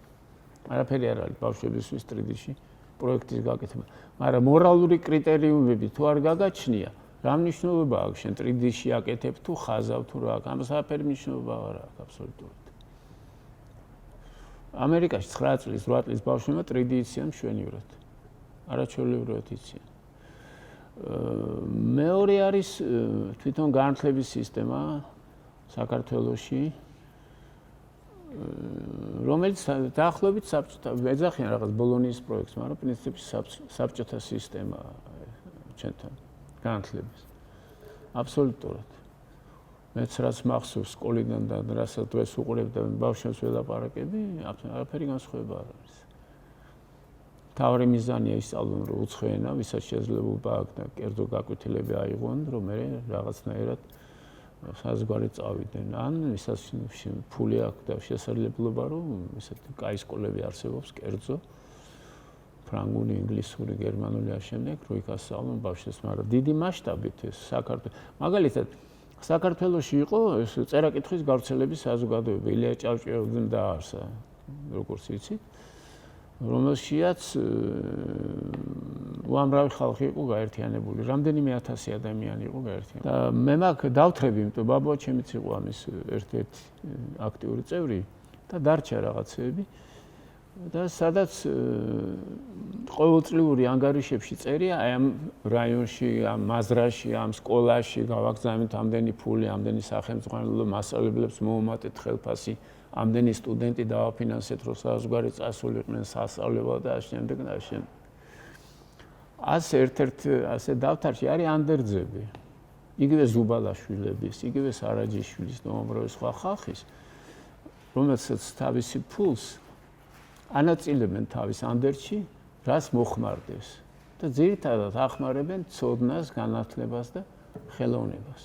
არაფერი არ არის ბავშვებისთვის 3D-ში პროექტის გაკეთება. მაგრამ მორალური კრიტერიუმები თუ არ გაგაჩნია, რა მნიშვნელობა აქვს შენ 3D-ში აკეთებ თუ ხაზავ თუ რა, ამას არაფერი მნიშვნელობა არ აქვს აბსოლუტურად. ამერიკაში 9 წლის, 8 წლის ბავშვებმა 3D იციან მშვენივრად. არაჩვეულებრივად იციან. მეორე არის თვითონ განათლების სისტემა საქართველოში, რომელიც დაახლოებით საბჭოთა ეძახიან რაღაც ბოლონიის პროექტს, მაგრამ პრინციპში საბჭოთა სისტემა ჩვენთან განათლების. აბსოლუტურად. მეც რაც მახსოვს სკოლიდან და რასაც დღეს უყურებ და ბავშვებს ველაპარაკები, არაფერი განსხვავება არ არის. თავი მიზანია ისწავლონ, რომ უცხო ენა, ვისაც შესაძლებლობა აქვს და კერძო გაკვეთილები აიღონ, რომ მე რაღაცნაირად საზღვარი წავიდნენ. ან ვისაც ფული აქვს და შესაძლებლობა, რომ ესეთი კაი სკოლები არსებობს, კერძო, ფრანგული, ინგლისური, გერმანული ამ შემდეგ, რო იქ ასწავლონ ბავშვებს, მაგრამ დიდი მასშტაბით ეს საქართველოს. მაგალითად, საქართველოში იყო ეს წერა-კითხვის გავრცელების საზოგადოება, ილია ჭავჭავაძემ დააარსა, როგორც იცით. რომელშიაც უამრავი ხალხი იყო გაერთიანებული, რამდენიმე 1000 ადამიანი იყო გაერთიანებული. და მე მაგ დავთრები, იმიტომ ბაბუა ჩემიც იყო ამის ერთ-ერთი აქტიური წევრი და დარჩა რაღაცეები. და სადაც ყოველწლიური ანგარიშებში წერია, აი ამ რაიონში, ამ მაზრაში, ამ სკოლაში გავაგზავნეთ ამდენი ფული, ამდენი სახელმწიფო მასწავლებლებს მოუმატეთ ხელფასი. ამდენი სტუდენტი დავაფინანსეთ, რომ საზღვარი წასულიყვნენ სასწავლებლად და ამ შემდეგ და ამ შემდეგ. ასე ერთ-ერთ ასე დავთარში არის ანდერძები. იგივე ზუბალაშვილების, იგივე სარაჯიშვილის და უამრავი სხვა ხალხის, რომელსაც თავისი ფულს ანაწილებენ თავის ანდერძში, რაც მოხმარდეს. და ძირითადად ახმარებენ ცოდნას, განათლებას და ხელოვნებას.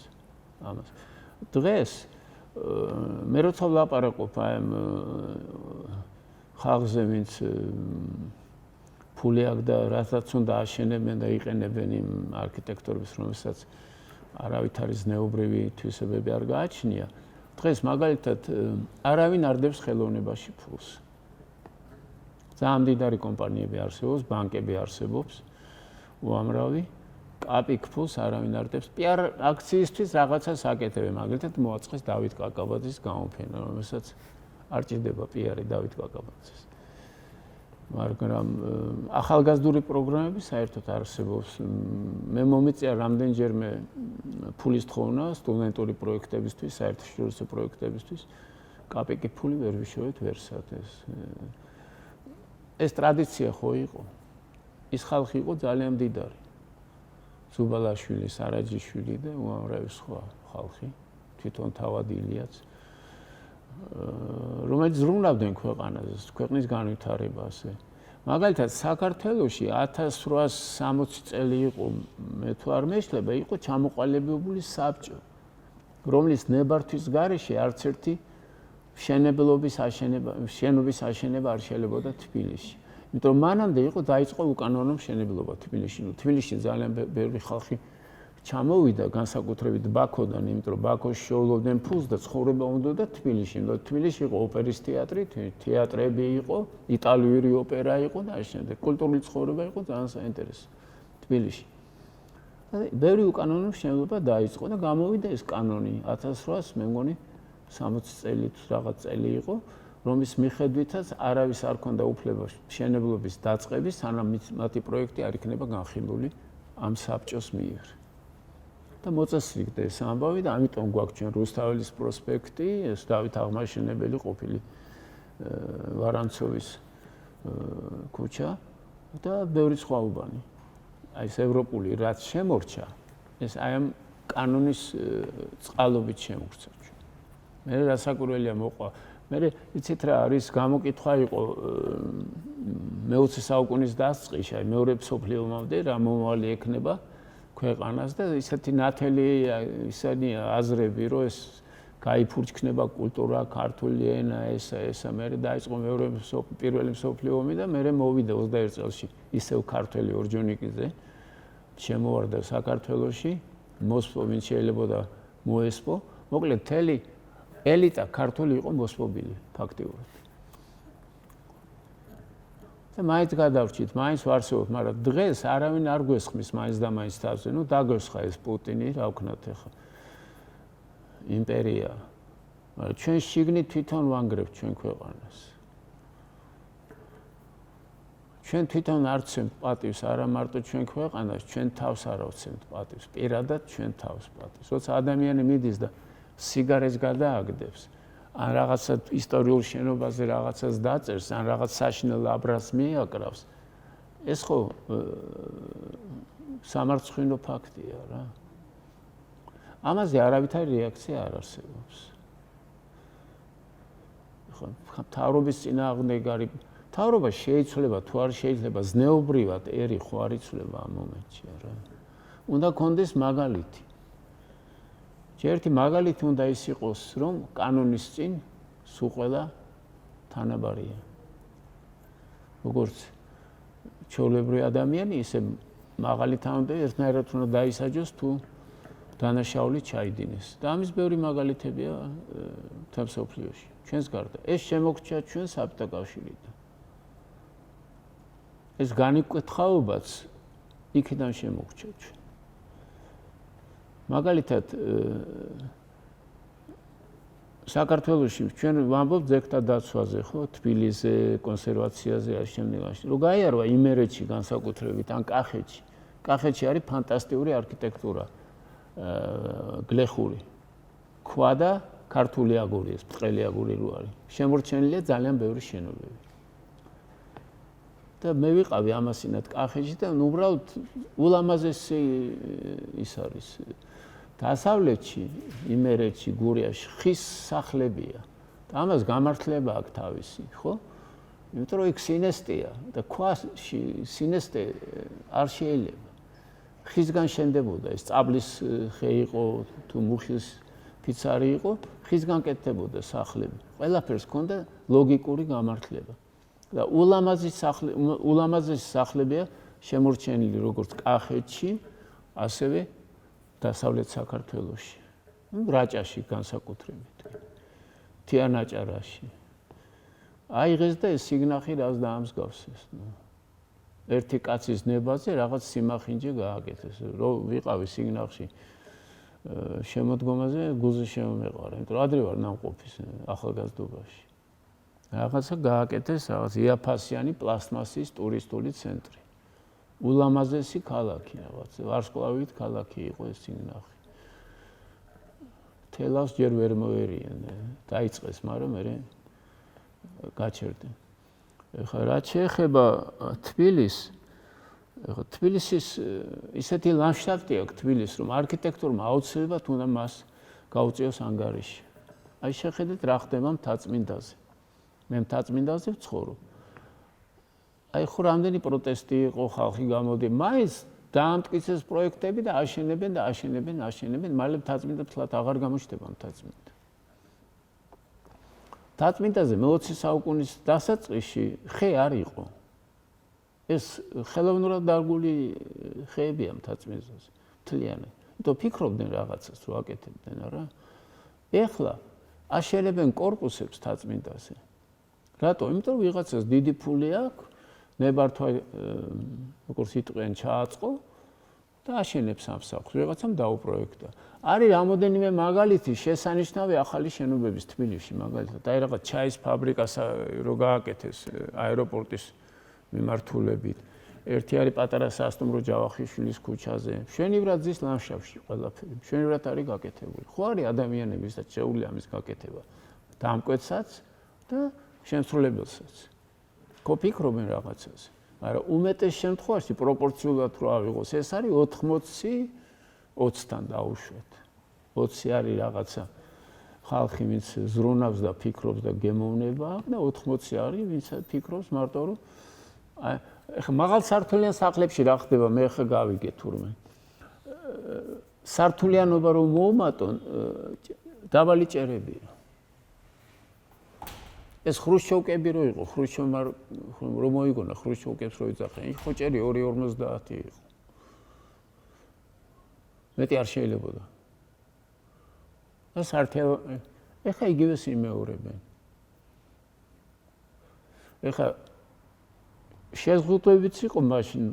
ამას. დღეს მე როცა ვლაპარაკობ ამ ხალხზე, ვინც ფული აქვს და რასაც უნდა აშენებენ და იყენებენ იმ არქიტექტურებს, რომელსაც არავითარი ზნეობრივი თვისებები არ გააჩნია, დღეს მაგალითად არავინ არ დებს ხელოვნებაში ფულს. ძალიან მდიდარი კომპანიები არსებობს, ბანკები არსებობს, უამრავი. კაპიკ ფულს არავინ არ დებს. პიარ აქციისთვის რაღაცას აკეთებენ, მაგალითად მოაწყეს დავით კაკაბაძის გამოფენა, რომელსაც არ ჭირდება პიარი დავით კაკაბაძის. მაგრამ ახალგაზრდული პროგრამები საერთოდ არსებობს. მე მომიწია რამდენჯერმე ფულის თხოვნა სტუდენტური პროექტებისთვის, საერთაშორისო პროექტებისთვის. კაპიკი ფული ვერ ვიშოვეთ ვერსად ეს ტრადიცია ხო იყო. ის ხალხი იყო ძალიან მდიდარი. ზუბალაშვილი, სარაჯიშვილი და უამრავი სხვა ხალხი, თვითონ თავად ილიაც, რომელიც ზრუნავდნენ ქვეყანაზე, ქვეყნის განვითარებაზე. მაგალითად, საქართველოში 1860 წელი იყო, მე თუ არ მეშლება, იყო ჩამოყალიბებული საბჭო, რომლის ნებართვის გარეშე არც ერთი შენობის აშენება არ შელებოდა თბილისში. იმიტომ მანამდე დაიწყო უკანონო მშენებლობა თბილისში. თბილისში ძალიან ბევრი ხალხი ჩამოვიდა განსაკუთრებით ბაქოდან, იმიტომ რომ ბაქოში შეულობდნენ ფულს და ცხოვრება უნდოდა თბილისში. იმიტომ თბილისში იყო ოპერის თეატრი, თეატრები იყო, იტალიური ოპერა იყო და ამ შემდეგ კულტურული ცხოვრება იყო ძალიან საინტერესო თბილისში. ბევრი უკანონო მშენებლობა დაიწყო და გამოვიდა ეს კანონი 1800 მე მგონი 60 წელი თუ რაღაც წელი იყო. რომის მიხედვითაც არავის არ ქონდა უფლება მშენებლობის დაწყების, სანამ მათი პროექტი არ იქნება განხილული ამ საბჭოს მიერ. და მოწესრიგდა ეს ამბავი და ამიტომ გვაქვს ჩვენ რუსთაველის პროსპექტი, ეს დავით აღმაშენებელი ყოფილი ვარანცოვის ქუჩა და ბევრი სხვა უბანი. აი ეს ევროპული რაც შემორჩა, ეს აი ამ კანონის წყალობით შემორჩა. მე რასაკვირველია მოყვა მე იცით რა არის გამოკითხვა იყო მე-20 საუკუნის დასაწყისში, აი მეორე მსოფლიო ომამდე რა მომავალი ექნება ქვეყანას და ისეთი ნათელი ისეთი აზრები რომ ეს გაიფურჩქნება კულტურა, ქართული ენა, ესა მე დაიწყო პირველი მსოფლიო ომი და მე მოვიდა 21 წელში ისევ ქართველი ორჯონიკიძე შემოვარდა საქართველოში, მოსპო ვინც შეიძლებოდა მოესპო, მოკლედ თელი ელიტა ქართული იყო მოსპობილი ფაქტიურად. და მაინც გადავრჩით, მაინც ვარსებობთ, მაგრამ დღეს არავინ არ გვესხმის მაინც და მაინც თავზე. ნუ დაგესხა ეს პუტინი, რა ვქნათ ახლა. იმპერია. მაგრამ ჩვენ შიგნით თვითონ ვანგრევთ ჩვენ ქვეყანას. ჩვენ თვითონ არ ვცემთ პატივს არა მარტო ჩვენ ქვეყანას, ჩვენ თავს არ ვცემთ პატივს, პირადად ჩვენ თავს პატივს. როცა ადამიანი მიდის და სიგარეტს გადააგდებს, ან რაღაცა ისტორიულ შენობაზე რაღაცას დაწერს, ან რაღაც საშინელ აბრას მიაკრავს, ეს ხო სამარცხვინო ფაქტია რა. ამაზე არავითარი რეაქცია არ არსებობს. ხო, მთავრობის წინააღმდეგარი მთავრობა შეიძლება თუ არ შეიძლება ზნეობრივად ერი ხო არ იცვლება ამ მომენტში რა. უნდა კონდეს მაგალითი. ერთი მაგალითი უნდა ის იყოს, რომ კანონის წინ სულ ყველა თანაბარია. როგორც ჩვეულებრივი ადამიანი, ისე მაღალი თანხმდები ერთნაირად უნდა დაისაჯოს თუ დანაშაული ჩაიდინეს. და ამის ბევრი მაგალითებია მთელ მსოფლიოში. ჩვენს გარდა. ეს შემოგრჩა ჩვენ საბჭოთა კავშირიდან. ეს განიკითხაობაც იქიდან შემოგრჩა ჩვენ. მაგალითად საქართველოში ჩვენ ვამბობთ ძეგლთა დაცვაზე, ხო, თბილისზე, კონსერვაციაზე, ამ შემდეგში. რო გაიარვა იმერეთში განსაკუთრებით ან კახეთში. კახეთში არის ფანტასტიკური არქიტექტურა. გლეხური. ქვა და ქართული აგური, ეს ბრტყელი აგური რო არის. შემორჩენილია ძალიან ბევრი შენობები. და მე ვიყავი ამასინად კახეთში და უბრალოდ ულამაზესი ის არის. დასავლეთში, იმერეთში, გურიაში ხის სახლებია. და ამას გამართლება აქვს თავისი, ხო? იმიტომ რომ იქ სინესტეა და ქვაში სინესტე არ შეიძლება. ხისგან შენდებოდა ეს წაბლის ხე იყო თუ მუხის ფიცარი იყო, ხისგან კეთდებოდა სახლები. ყველაფერს ჰქონდა ლოგიკური გამართლება. და ულამაზესი სახლებია შემორჩენილი როგორც კახეთში, ასევე დასავლეთ საქართველოში. რაჭაში განსაკუთრებით. თიანაჭარაში. აიღეს და ეს სიგნახი რას დაამსგავსეს. ერთი კაცის ნებაზე რაღაც სიმახინჯე გააკეთეს. რომ ვიყავი სიგნახში შემოდგომაზე გულზე შემომეყარა, იმიტომ რომ ადრე ვარ ნამყოფის ახალგაზრდობაში. რაღაცა გააკეთეს რაღაც იაფასიანი პლასტმასის ტურისტული ცენტრი. ულამაზესი ქალაქი რაღაც, ვარსკვლავით ქალაქი იყო ეს სიგნახი. თელავს ჯერ ვერ მოერიან, დაიწყეს, მაგრამ მე გაჩერდნენ. ეხლა რაც შეეხება თბილისს, თბილისის ისეთი ლანდშაფტი აქვს თბილისს, რომ არქიტექტურმა აუცილებლად უნდა მას გაუწიოს ანგარიში. აი შეხედეთ რა ხდება მთაწმინდაზე. მე მთაწმინდაზე ვცხოვრობ. აი ხო რამდენი პროტესტი იყო, ხალხი გამოდი, მაინც დაამტკიცეს პროექტები და აშენებენ, მალე მთაწმინდა თლად აღარ გამოჩნდება მთაწმინდა. მთაწმინდაზე მე-20 საუკუნის დასაწყისში ხე არ იყო. ეს ხელოვნურად დარგული ხეებია მთაწმინდაზე, მთლიანი. იმიტომ ფიქრობდნენ რაღაცას რო აკეთებდნენ, არა? ეხლა აშენებენ კორპუსებს მთაწმინდაზე. რატო? იმიტომ რომ ვიღაცას დიდი ფული აქვს, ნებართვა როგორც იტყვიან ჩააწყო და აშენებს ამ სახლს, ვიღაცამ დაუპროექტა. არის რამოდენიმე მაგალითი შესანიშნავი ახალი შენობების თბილისში, მაგალითად, აი რაღაც ჩაის ფაბრიკა რო გააკეთეს აეროპორტის მიმართულებით. ერთი არის პატარა სასტუმრო ჯავახიშვილის ქუჩაზე. მშვენივრად ზის ლანდშაფტში ყველაფერი. მშვენივრად არის გაკეთებული. ხო არის ადამიანები, ვისაც შეუძლია ამის გაკეთება. დამკვეთსაც და შემსრულებელსაც. ხო ფიქრობენ რაღაცაზე. მაგრამ უმეტეს შემთხვევაში პროპორციულად რო ავიღოს, ეს არის 80-20-თან დაუშვეთ. 20 არის რაღაცა ხალხი, ვინც ზრუნავს და ფიქრობს და გემოვნება და 80 არის, ვინც ფიქრობს მარტო რომ ეხლა მაღალსართულიან სახლებში რა ხდება, მე ხა გავიგე თურმე. სართულიანობა რომ მოუმატონ, დაბალი ჭერებია. ეს ხრუშჩოვკები რო იყო, ხრუშჩოვმა რომ მოიგონა ხრუშჩოვკებს რო იძახენ, ხო ჭერი 2.50 იყო. მეტი არ შეიძლებოდა. და საერთო ეხა იგივეს იმეორებენ. ეხა შეზღუდვებიც იყო მაშინ,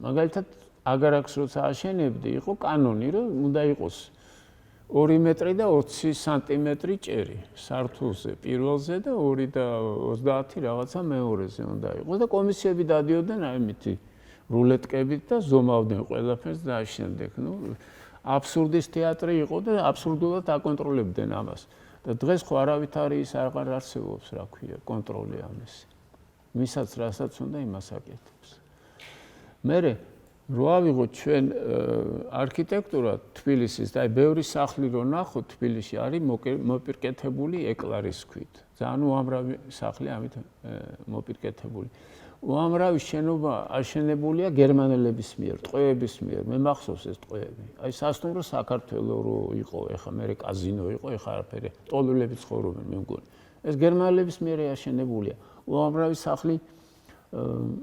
მაგალითად აგარაკს როცა აშენებდი, იყო კანონი, რომ უნდა იყოს 2 მეტრი და 20 სანტიმეტრი ჭერი სართულზე პირველზე და 2 და 30 რაღაცა მეორეზე უნდა იყოს და კომისიები დადიოდნენ აი მითი რულეტკებით და ზომავდნენ ყველაფერს და აშენდნენ. აბსურდის თეატრი იყო და აბსურდულად აკონტროლებდნენ ამას. და დღეს ხო არავით არის აღარ არსებობს, რა ქვია, კონტროლი ამის. მისაც რასაც უნდა იმას აკეთებს. მერე რო ავიღოთ ჩვენ არქიტექტურა თბილისის და აი ბევრი სახლი რო ნახოთ თბილისში არის მოპირკეთებული ეკლარის ქვით. ძალიან უამრავი სახლი ამით მოპირკეთებული. უამრავი შენობა აშენებულია გერმანელების მიერ, ტყვეების მიერ. მე მახსოვს ეს ტყვეები. აი სასტუმრო საქართველო რო იყო, ეხა მე კაზინო იყო, ეხა არაფერი. ტოლულები ცხოვრობენ, მე მგონი. ეს გერმანელების მიერ აშენებულია. უამრავი სახლი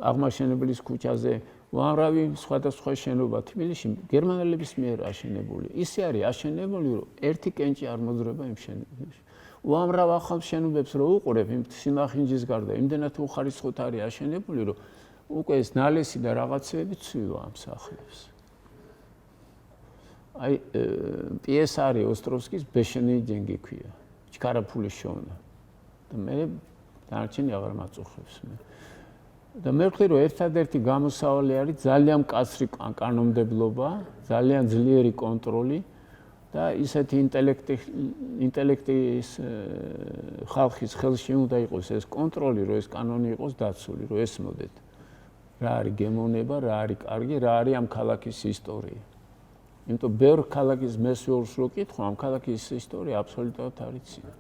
აღმაშენებლის ქუჩაზე, უამრავი სხვადასხვა შენობა თბილისში გერმანელების მიერ აშენებული. ისე არის აშენებული, რომ ერთი კენჭი არ მოძრება იმ შენობებში. უამრავ ახალ შენობებს რო უყურებ, იმ სიმახინჯის გარდა, იმდენად უხარისხოთ არის აშენებული, რომ უკვე ეს ნალესი და რაღაცეები ცვივა ამ სახლებს. აი პიესა არის ოსტროვსკის ბეშენი ჯენგი ქვია. ჩქარაფულის შოვნა. და მე დანარჩენი აღარ მაწუხებს მე. და მე ვთქვი, რომ ერთადერთი გამოსავალი არის ძალიან მკაცრი კანონმდებლობა, ძალიან ძლიერი კონტროლი და ისეთი ინტელექტის ხალხის ხელში უნდა იყოს ეს კონტროლი, რომ ეს კანონი იყოს დაცული, რომ ესმოდეთ რა არის გემოვნება, რა არის კარგი, რა არის ამ ქალაქის ისტორია. იმიტომ ბევრ ქალაქის მესვეულს რო კითხო, ამ ქალაქის ისტორია აბსოლუტურად არ იციან.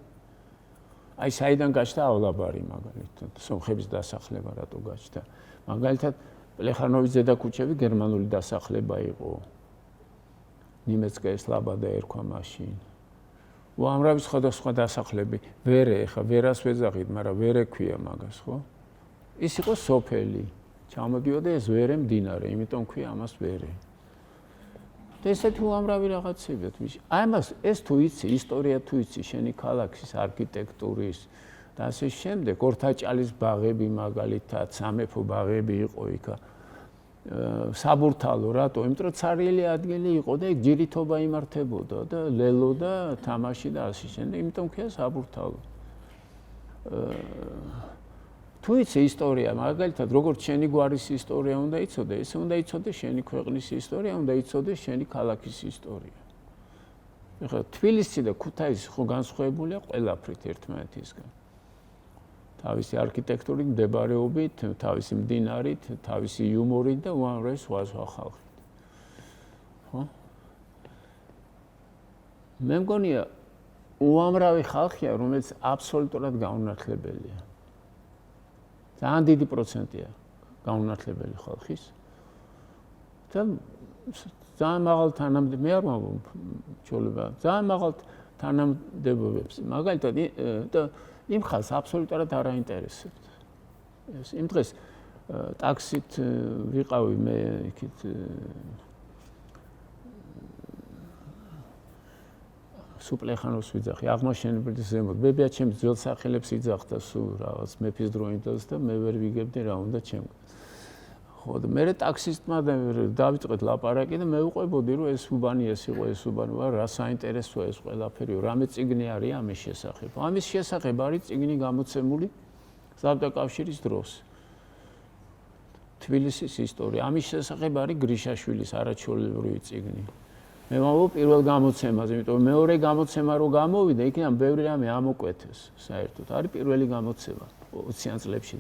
აი საიდან გაჩნდა ავლაბარი მაგალითად, სომხების დასახლება რატო გაჩნდა. მაგალითად პლეხანოვის ზედაქუჩები გერმანული დასახლება იყო. ნიმეცკაის ლაბადა ერქვა მაშინ. უამრავი სხვადასხვა დასახლები, ვერე, ეხა ვერას ვეძახით, მაგრამ ვერე ქვია მაგას, ხო? ის იყო სოფელი. ჩამოდიოდა ეს ვერე მდინარე, იმიტომ ქვია ამას ვერე. ესეთი უამრავი რაღაცებია თვიში. აი ამას ეს თუ იცი, ისტორია თუ იცი, შენი ქალაქის არქიტექტურის და ასე შემდეგ, ორთაჭალის ბაღები მაგალითად, სამეფო ბაღები იყო იქ. საბურთალო რატო? იმიტომ რომ ცარიელი ადგილი იყო და იქ ჯირითობა იმართებოდა და ლელო და თამაში და ასე შემდეგ, იმიტომ ქვია საბურთალო. თუ იცი ისტორია, მაგალითად, როგორც შენი გვარის ისტორია უნდა იცოდე, ესე უნდა იცოდე შენი ქვეყნის ისტორია, უნდა იცოდე შენი ქალაქის ისტორია. ეხლა თბილისი და ქუთაისი ხო განსხვავებულია ყველაფრით ერთმანეთისგან. თავისი არქიტექტურით, მდებარეობით, თავისი მდინარით, თავისი იუმორით და უამრავი სხვა ხალხით. ხო? მე მგონია უამრავი ხალხია, რომელიც აბსოლუტურად გაუნათლებელია. ძალიან დიდი პროცენტია გაუნათლებელი ხალხის. და ძალიან მაღალ თანამდებობებს, მე არ ვამბობ ჩოლება, ძალიან მაღალ თანამდებობებს. მაგალითად და იმ ხალხს აბსოლუტურად არ აინტერესებთ. ეს იმ დღეს ტაქსით ვიყავი მე იქით სუპლეხანოს ვიძახი, აღმაშენებლის ზემოთ. ბებია ჩემს ძველ სახელებს იძახდა სულ რაღაც მეფის დროინდელს და მე ვერ ვიგებდი რა უნდა ჩემ. ხო და მე ტაქსისტმა დავიწყეთ ლაპარაკი და მე ვუყვებოდი რომ ეს უბანი ეს იყო ეს უბანი, რა საინტერესოა ეს ყველაფერი, რამე წიგნი არის ამის შესახებ. ამის შესახებ არის წიგნი გამოცემული საბჭოთა კავშირის დროს. თბილისის ისტორია. ამის შესახებ არის გრიშაშვილის არაჩვეულებრივი წიგნი. მე ვამბობ პირველ გამოცემაზე, იმიტომ რომ მეორე გამოცემა რო გამოვიდა, იქიდან ბევრი რამე ამოკვეთეს საერთოდ. არის პირველი გამოცემა 20-იან წლებში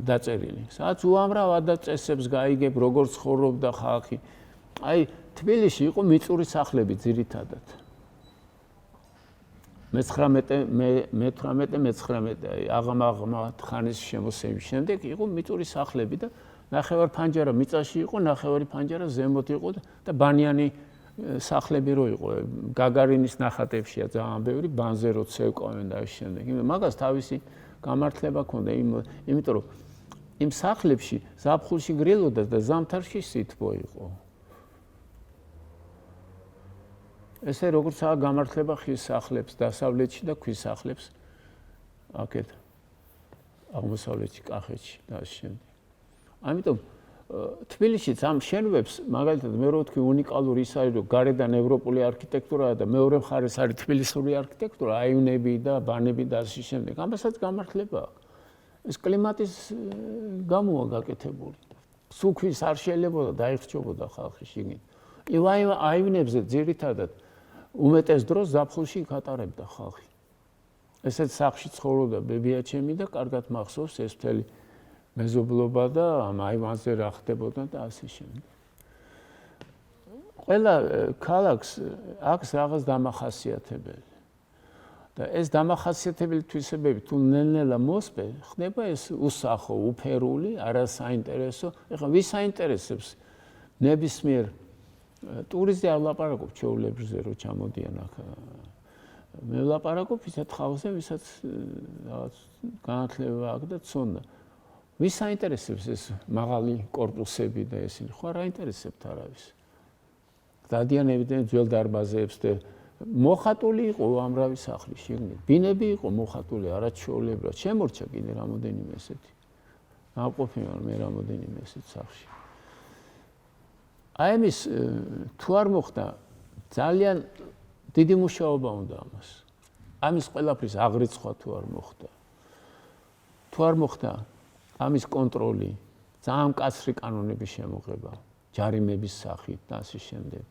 დაწერილი. სადაც უამრავ ადაწესებს გაიგებ, როგორ ცხოვრობდა ხალხი. აი, თბილისში იყო მიწური სახლები ძირითადად. მე-18 აღმა ხანის შემოსევის შემდეგ იყო მიწური სახლები და ნახევარ ფანჯარა მიწაში იყო, ნახევარი ფანჯარა ზემოთ იყო და ბანიანი სახლები რო იყო. გაგარინის ნახატებშია ძალიან ბევრი ბანზე რო ცევკავენ და ამ შემდეგ. მაგას თავისი გამართლება ქონდა, იმიტომ რომ იმ სახლებში ზაფხულში გრილოდა და ზამთარში სითბო იყო. ესე როგორც გამართლება ხის სახლებს დასავლეთში და ქვის სახლებს აქეთ აღმოსავლეთში, კახეთში და ამ შემდეგ. ამიტომ თბილისშიც ამ შენობებს მაგალითად მე რო ვთქვი უნიკალური ის არის რომ გარედან ევროპული არქიტექტურაა და მეორე მხარეს არის თბილისური არქიტექტურა, აივნები და ბანები და ასე შემდეგ. ამასაც გამართლება აქვს. ეს კლიმატის გამოა გაკეთებული. სუქვის არ შეიძლებოდა დაიხჭებოდა ხალხი შიგნით. აივნებზე ძირითადად უმეტეს დროს ზაფხულში გატარებდა ხალხი. ესეც სახლში ცხოვრობდა ბებია ჩემი და კარგად მახსოვს ეს მთელი მეზობლობა და ამ აივანზე რა ხდებოდა და ასე შემდეგ. ყველა ქალაქს აქვს რაღაც დამახასიათებელი. და ეს დამახასიათებელი თვისებები თუ ნელ-ნელა მოსპე, ხდება ეს უსახო, უფერული, არასაინტერესო. ეხლა ვის აინტერესებს ნებისმიერ ტურისტზე არ ვლაპარაკობ ჩვეულებრივზე რომ ჩამოდიან აქ. მე ვლაპარაკობ ისეთ ხალხზე, ვისაც რაღაც განათლება აქვს და ცოდნა. ვის აინტერესებს ეს მაღალი კორპუსები და ესენი? ხო არ აინტერესებთ არავის. დადიანებდნენ ძველ დარბაზებს და მოხატული იყო უამრავი სახლი შიგნით. ბინები იყო მოხატული არაჩვეულებრივად. შემორჩა კიდე რამოდენიმე ესეთი. ავყოფილი მე რამოდენიმე ესეთ სახლში. აი ამის თუ არ მოხდა ძალიან დიდი მუშაობა უნდა ამას. ამის ყველაფრის აღრიცხვა თუ არ მოხდა. თუ არ მოხდა ამის კონტროლი, ძალიან მკაცრი კანონების შემოღება, ჯარიმების სახით და ასე შემდეგ.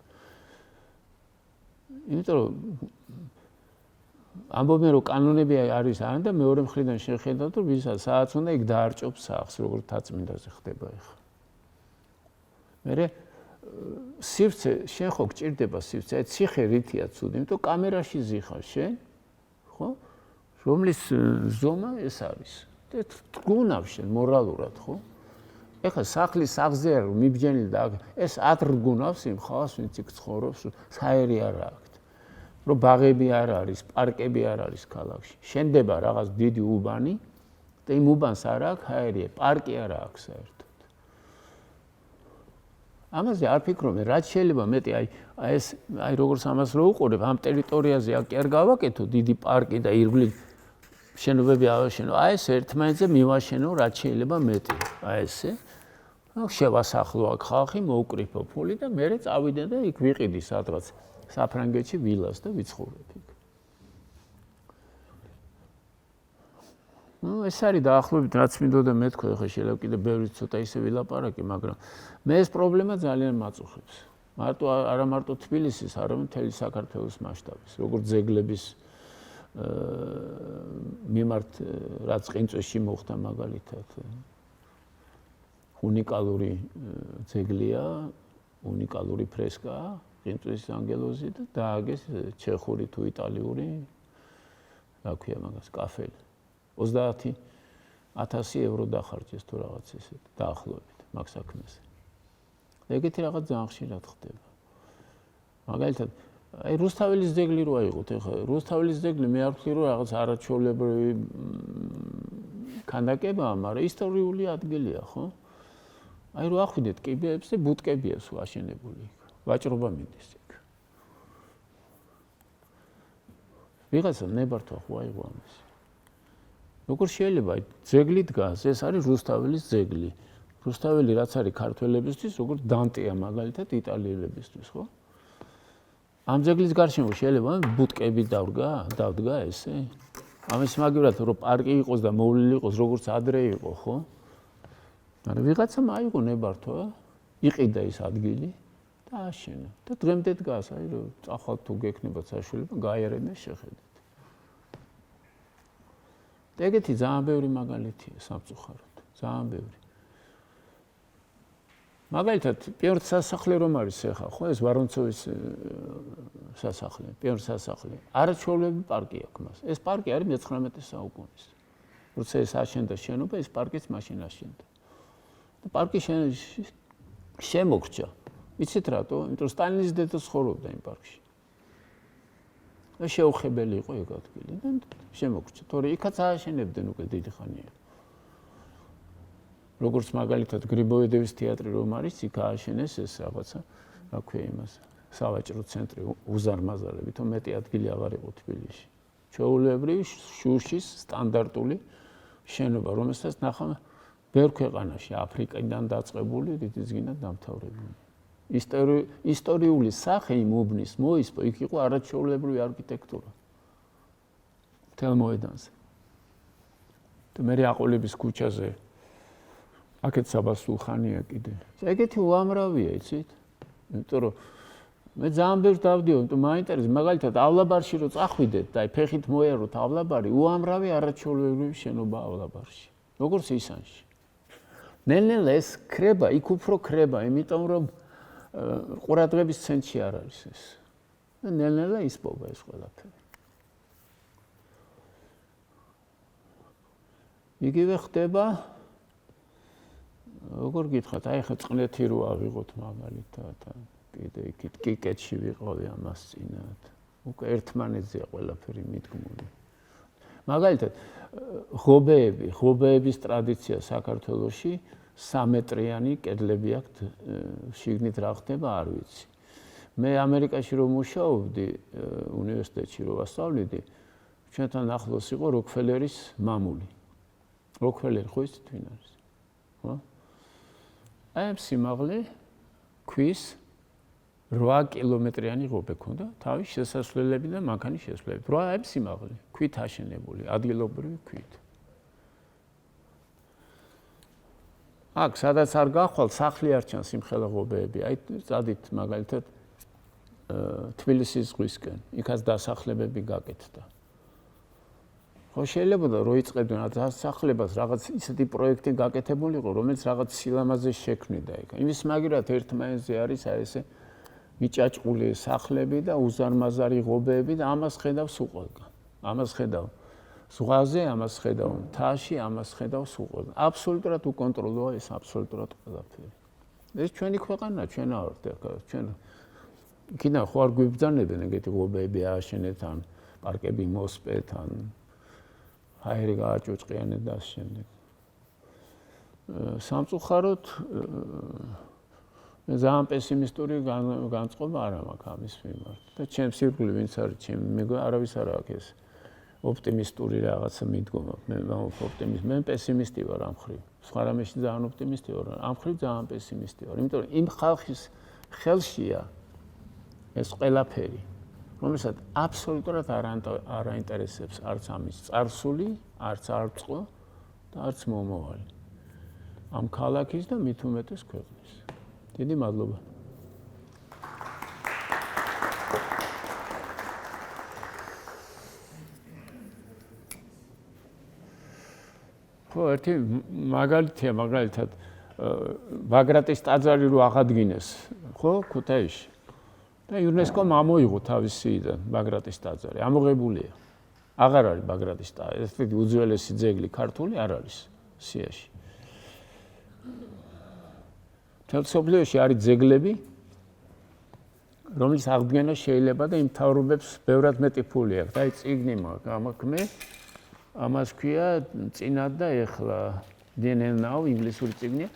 იმიტომ რომ ამბობენ რომ კანონები არის ან და მეორე მხრიდან შეხედავთ რომ ვისაც საათს უნდა იქ დაარჭობს სახლს, როგორც თაწმინდაზე ხდება ახლა. მერე სივრცე შენ ხო გჭირდება სივრცე, აი ციხე რითია ცუდი, იმიტომ კამერაში ზიხარ შენ, ხო? რომლის ზომა ეს არის. და თგუნავ შენ მორალურად, ხო? ეხლა სახლის სახლზე არ მიბჯენილი და ეს ათრგუნავს იმ ხალხს, ვინც იქ ცხოვრობს, საერი არ აქვს. რომ ბაღები არ არის, პარკები არ არის ქალაქში. შენდება რაღაც დიდი უბანი და იმ უბანს არ აქვს ჰაერია, პარკი არ აქვს საერთოდ. ამაზე არ ფიქრობენ, რაც შეიძლება მეტი აი როგორც ამას რო უყურებ, ამ ტერიტორიაზე აქ არ გავაკეთო დიდი პარკი და ირგვლივ შენობები ავაშენო. აი ეს ერთმანეთზე მივაშენო, რაც შეიძლება მეტი. აი ესე. შევასახლო აქ ხალხი, მოვკრიფო ფული და მერე წავიდე და იქ ვიყიდი სადღაც საფრანგეთში ვილას და ვიცხოვრებ იქ. ეს არის დაახლოებით რაც მინდოდა მეთქვა, ხა შეიძლება კიდე ბევრი ცოტა ისე ვილაპარაკი, მაგრამ მე ეს პრობლემა ძალიან მაწუხებს. არა მარტო თბილისის, არამედ მთელი საქართველოს მასშტაბის, როგორც ძეგლების მიმართ რაც ყინწვეში მოხდა მაგალითად. უნიკალური ძეგლია, უნიკალური ფრესკაა, ყინწვის ანგელოზი და დააგეს ჩეხური თუ იტალიური, რა ქვია მაგას, კაფელი. 30,000 евро დახარჯეს თუ რაღაც ესეთ დაახლოებით მაგ საქმეზე. ეგეთი რაღაც ძალიან ხშირად ხდება. მაგალითად, აი რუსთაველის ძეგლი რო აიღოთ, ეხლა რუსთაველის ძეგლი მე არ ვთქვი რომ რაღაც არაჩვეულებრივი ქანდაკებაა, მაგრამ ისტორიული ადგილია, ხო? აი რო ახვიდეთ კიბეებს და ბუტკებია სულ აშენებული იქ. ვაჭრობა მიდის იქ. ვიღაცა ნებართვა ხო აიღო ამას. როგორ შეიძლება ძეგლი დგას, ეს არის რუსთაველის ძეგლი. რუსთაველი რაც არის ქართველებისთვის, როგორც დანტეა მაგალითად იტალიელებისთვის, ხო? ამ ძეგლის გარშემო შეიძლება ბუტკები დავდგა ესე? ამის მაგივრად რომ პარკი იყოს და მოვლილი იყოს, როგორც ადრე იყო, ხო? მაგრამ ვიღაცამ აიღო ნებართვა, იყიდა ის ადგილი და აშენა. და დღემდე დგას, აი რომ წახვალ თუ გექნებათ საშუალება, გაიარეთ და შეხედეთ. ეგეთი ძალიან ბევრი მაგალითია სამწუხაროდ, ძალიან ბევრი. მაგალითად, პიორტ სასახლე რომ არის ახლა, ხო, ეს ვარონცოვის სასახლე, პიორტ სასახლე. არაჩვეულებრივი პარკი აქვს მას. ეს პარკი არის მე-19 საუკუნის. როცა ეს აშენდა შენობა, ეს პარკიც მაშინ აშენდა. და პარკი შემოგრჩა. იცით რატო? იმიტომ რომ სტალინის დედა ცხოვრობდა იმ პარკში. და შეუხებელი იყო ეგ ადგილი და შემოგრჩა. თორე იქაც ააშენებდნენ უკვე დიდი ხანია. როგორც მაგალითად გრიბოედევის თეატრი რომ არის, იქ ააშენეს ეს რაღაცა, რა ქვია იმას, სავაჭრო ცენტრი უზარმაზარები, თუმცა მეტი ადგილი აღარ იყო თბილისში. ჩვეულებრივი შუშის სტანდარტული შენობა, რომელსაც ნახავ ბევრ ქვეყანაში, აფრიკიდან დაწყებული, რითიზგინად დამთავრებული. ისტორიული სახე იმ უბნის მოისპო, იქ იყო არაჩვეულებრივი არქიტექტურა. მთელ მოედანზე. და მე აყოლების ქუჩაზე აქეთ საბასულხანია კიდე. ეგეთი უამრავია, იცით? იმიტომ რომ მე ძალიან ბევრს დავდიო, იმიტომ მაინტერესებს, მაგალითად ავლაბარში რო წახვიდეთ და აი ფეხით მოიაროთ ავლაბარი, უამრავი არაჩვეულებრივი შენობა ავლაბარში. როგორც ისანში. ნელ-ნელა ეს ქრება, იქ უფრო ქრება, იმიტომ რომ ყურადღების ცენტრში არ არის ეს. და ნელ-ნელა ისპობა ეს ყველაფერი. იგივე ხდება როგორ გითხრათ, აი ხა წყნეთი რო ავიღოთ მაგალითად, კიდე იქით კიკეთში ვიყავი ამას წინათ. უკვე ერთმანეთზეა ყველაფერი მიდგმული. მაგალითად, ღობეების ტრადიცია საქართველოში 3 მეტრიანი კედლები აქვთ, შიგნით რა ხდება, არ ვიცი. მე ამერიკაში რომ მუშაობდი, უნივერსიტეტში რომ ვასწავლიდი, ჩვენთან ახლოს იყო როკფელერის მამული. როკფელერი ხო იცით ვინ არის? ხო? აი ამ სიმაღლე ქვის 8 კილომეტრიანი ღობე ქონდა, თავის შესასვლელები და მანქანის შესვლელები. 8 სიმაღლე, ქვით აშენებული, ადგილობრივი ქვით. აქ სადაც არ გახვალ, სახლი არ ჩანს იმხელა ღობეები. აი წადით მაგალითად თბილისის ზღვისკენ, იქაც დასახლებები გაკეთდა. ხო შეიძლება რომ იწყებდნენ დასახლებას რაღაც ისეთი პროექტი გაკეთებულიყო, რომელიც რაღაც სილამაზე შექმნიდა იქ. იმის მაგივრად ერთმანეთზე არის აი ესე მიჭაჭყული სახლები და უზარმაზარი ღობეები და ამას ხედავს უყოლგან. ამას ხედავ ზღვაზე, ამას ხედავ მთაში, ამას ხედავ უყოლგან. აბსოლუტურად უკონტროლოა ეს აბსოლუტურად ყველაფერი. ეს ჩვენი ქვეყანა, ჩვენ ვართ ახლა, ჩვენ იქიდან ხო არ გვიბრძანებენ ეგეთი ღობეები ააშენეთ ან პარკები მოსპეთ ან აერი გააჭუჭყიანეთ და ამ შემდეგ. სამწუხაროდ ძალიან პესიმისტური განწყობა არ მაქვს ამის მიმართ. და ჩემს ირგვლივ ვინც არის ჩემი მეგობარი, არავის არ აქვს ეს ოპტიმისტური რაღაცა მიდგომა. მე ოპტიმიზმი, მე პესიმისტი ვარ ამ მხრივ. სხვა რამეში ძალიან ოპტიმისტი ვარ, ამ მხრივ ძალიან პესიმისტი ვარ. იმიტომ რომ იმ ხალხის ხელშია ეს ყველაფერი, რომელსაც აბსოლუტურად არ აინტერესებს არც ამის წარსული, არც არწყო და არც მომავალი. ამ ქალაქის და მით უმეტეს ქვეყნის. დიდი მადლობა. ხო, ერთი მაგალითია, მაგალითად ბაგრატის ტაძარი რო აღადგინეს, ხო, ქუთაისში. და იუნესკომ ამოიღო თავის სიიდან ბაგრატის ტაძარი, ამოღებულია. აღარ არის ბაგრატის ტაძარი, ესეთი უძველესი ძეგლი ქართული არ არის სიაში. მთელ მსოფლიოში არის ძეგლები, რომლის აღდგენა შეიძლება და იმ მთავრობებს ბევრად მეტი ფული აქვს. და აი წიგნი მაქვს მე, ამას ქვია წინათ და ეხლა დნნ-ო, ინგლისური წიგნია,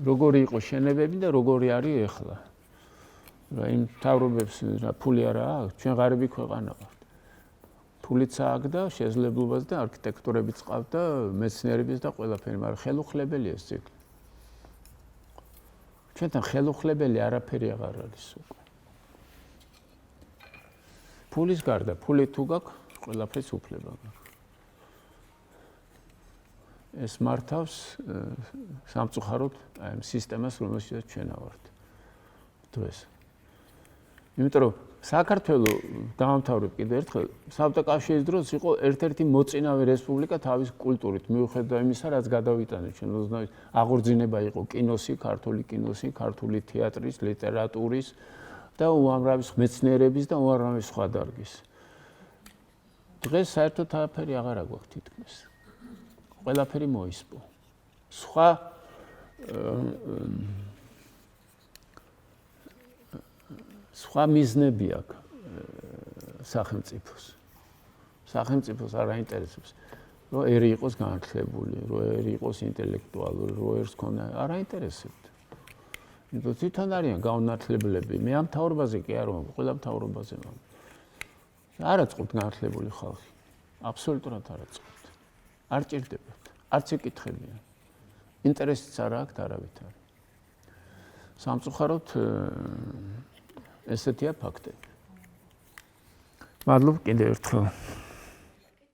როგორი იყო შენებები და როგორი არის ეხლა. რა იმ მთავრობებს ფული არა აქვს, ჩვენ ღარიბი ქვეყანა ვართ. ფულიც აქვს და შესაძლებლობაც და არქიტექტურებიც ყავს და მეცნიერებიც და ყველაფერი, მაგრამ ხელუხლებელია ეს ძეგლი. ჩვენთან ხელუხლებელი არაფერი აღარ არის უკვე. ფულის გარდა, ფული თუ გაქვს, ყველაფრის უფლება გაქვს. ეს მართავს სამწუხაროდ აი ამ სისტემას, რომელშიც ჩვენ ვართ დღეს. იმიტომ რომ საქართველო დაამთავრებ კიდევ ერთხელ, საბჭოთა კავშირის დროს იყო ერთ-ერთი მოწინავე რესპუბლიკა თავის კულტურით, მიუხედავად იმისა, რაც გადავიტანეთ ჩვენ ოზნავის აღორძინება იყო კინოსი, ქართული კინოსი, ქართული თეატრის, ლიტერატურის და უამრავი მეცნიერების და უამრავი სხვა დარგის. დღეს საერთოდ არაფერი აღარ აგვაქვს თითქმის. ყველაფერი მოისპო. სხვა მიზნები აქვს სახელმწიფოს. სახელმწიფოს არ აინტერესებს, რომ ერი იყოს განათლებული, რომ ერი იყოს ინტელექტუალური, რომ ერს ქონა, არ აინტერესებთ. იმიტომ თვითონ არიან გაუნათლებლები. მე ამ მთავრობაზე კი არ ვამბობ, ყველა მთავრობაზე ვამბობ. არ აწყობთ განათლებული ხალხი. აბსოლუტურად არ აწყობთ. არ ჭირდებათ, არც ეკითხებიან. ინტერესიც არ აქვთ არავითარი. სამწუხაროდ ესეთია ფაქტები. მადლობა კიდევ ერთხელ.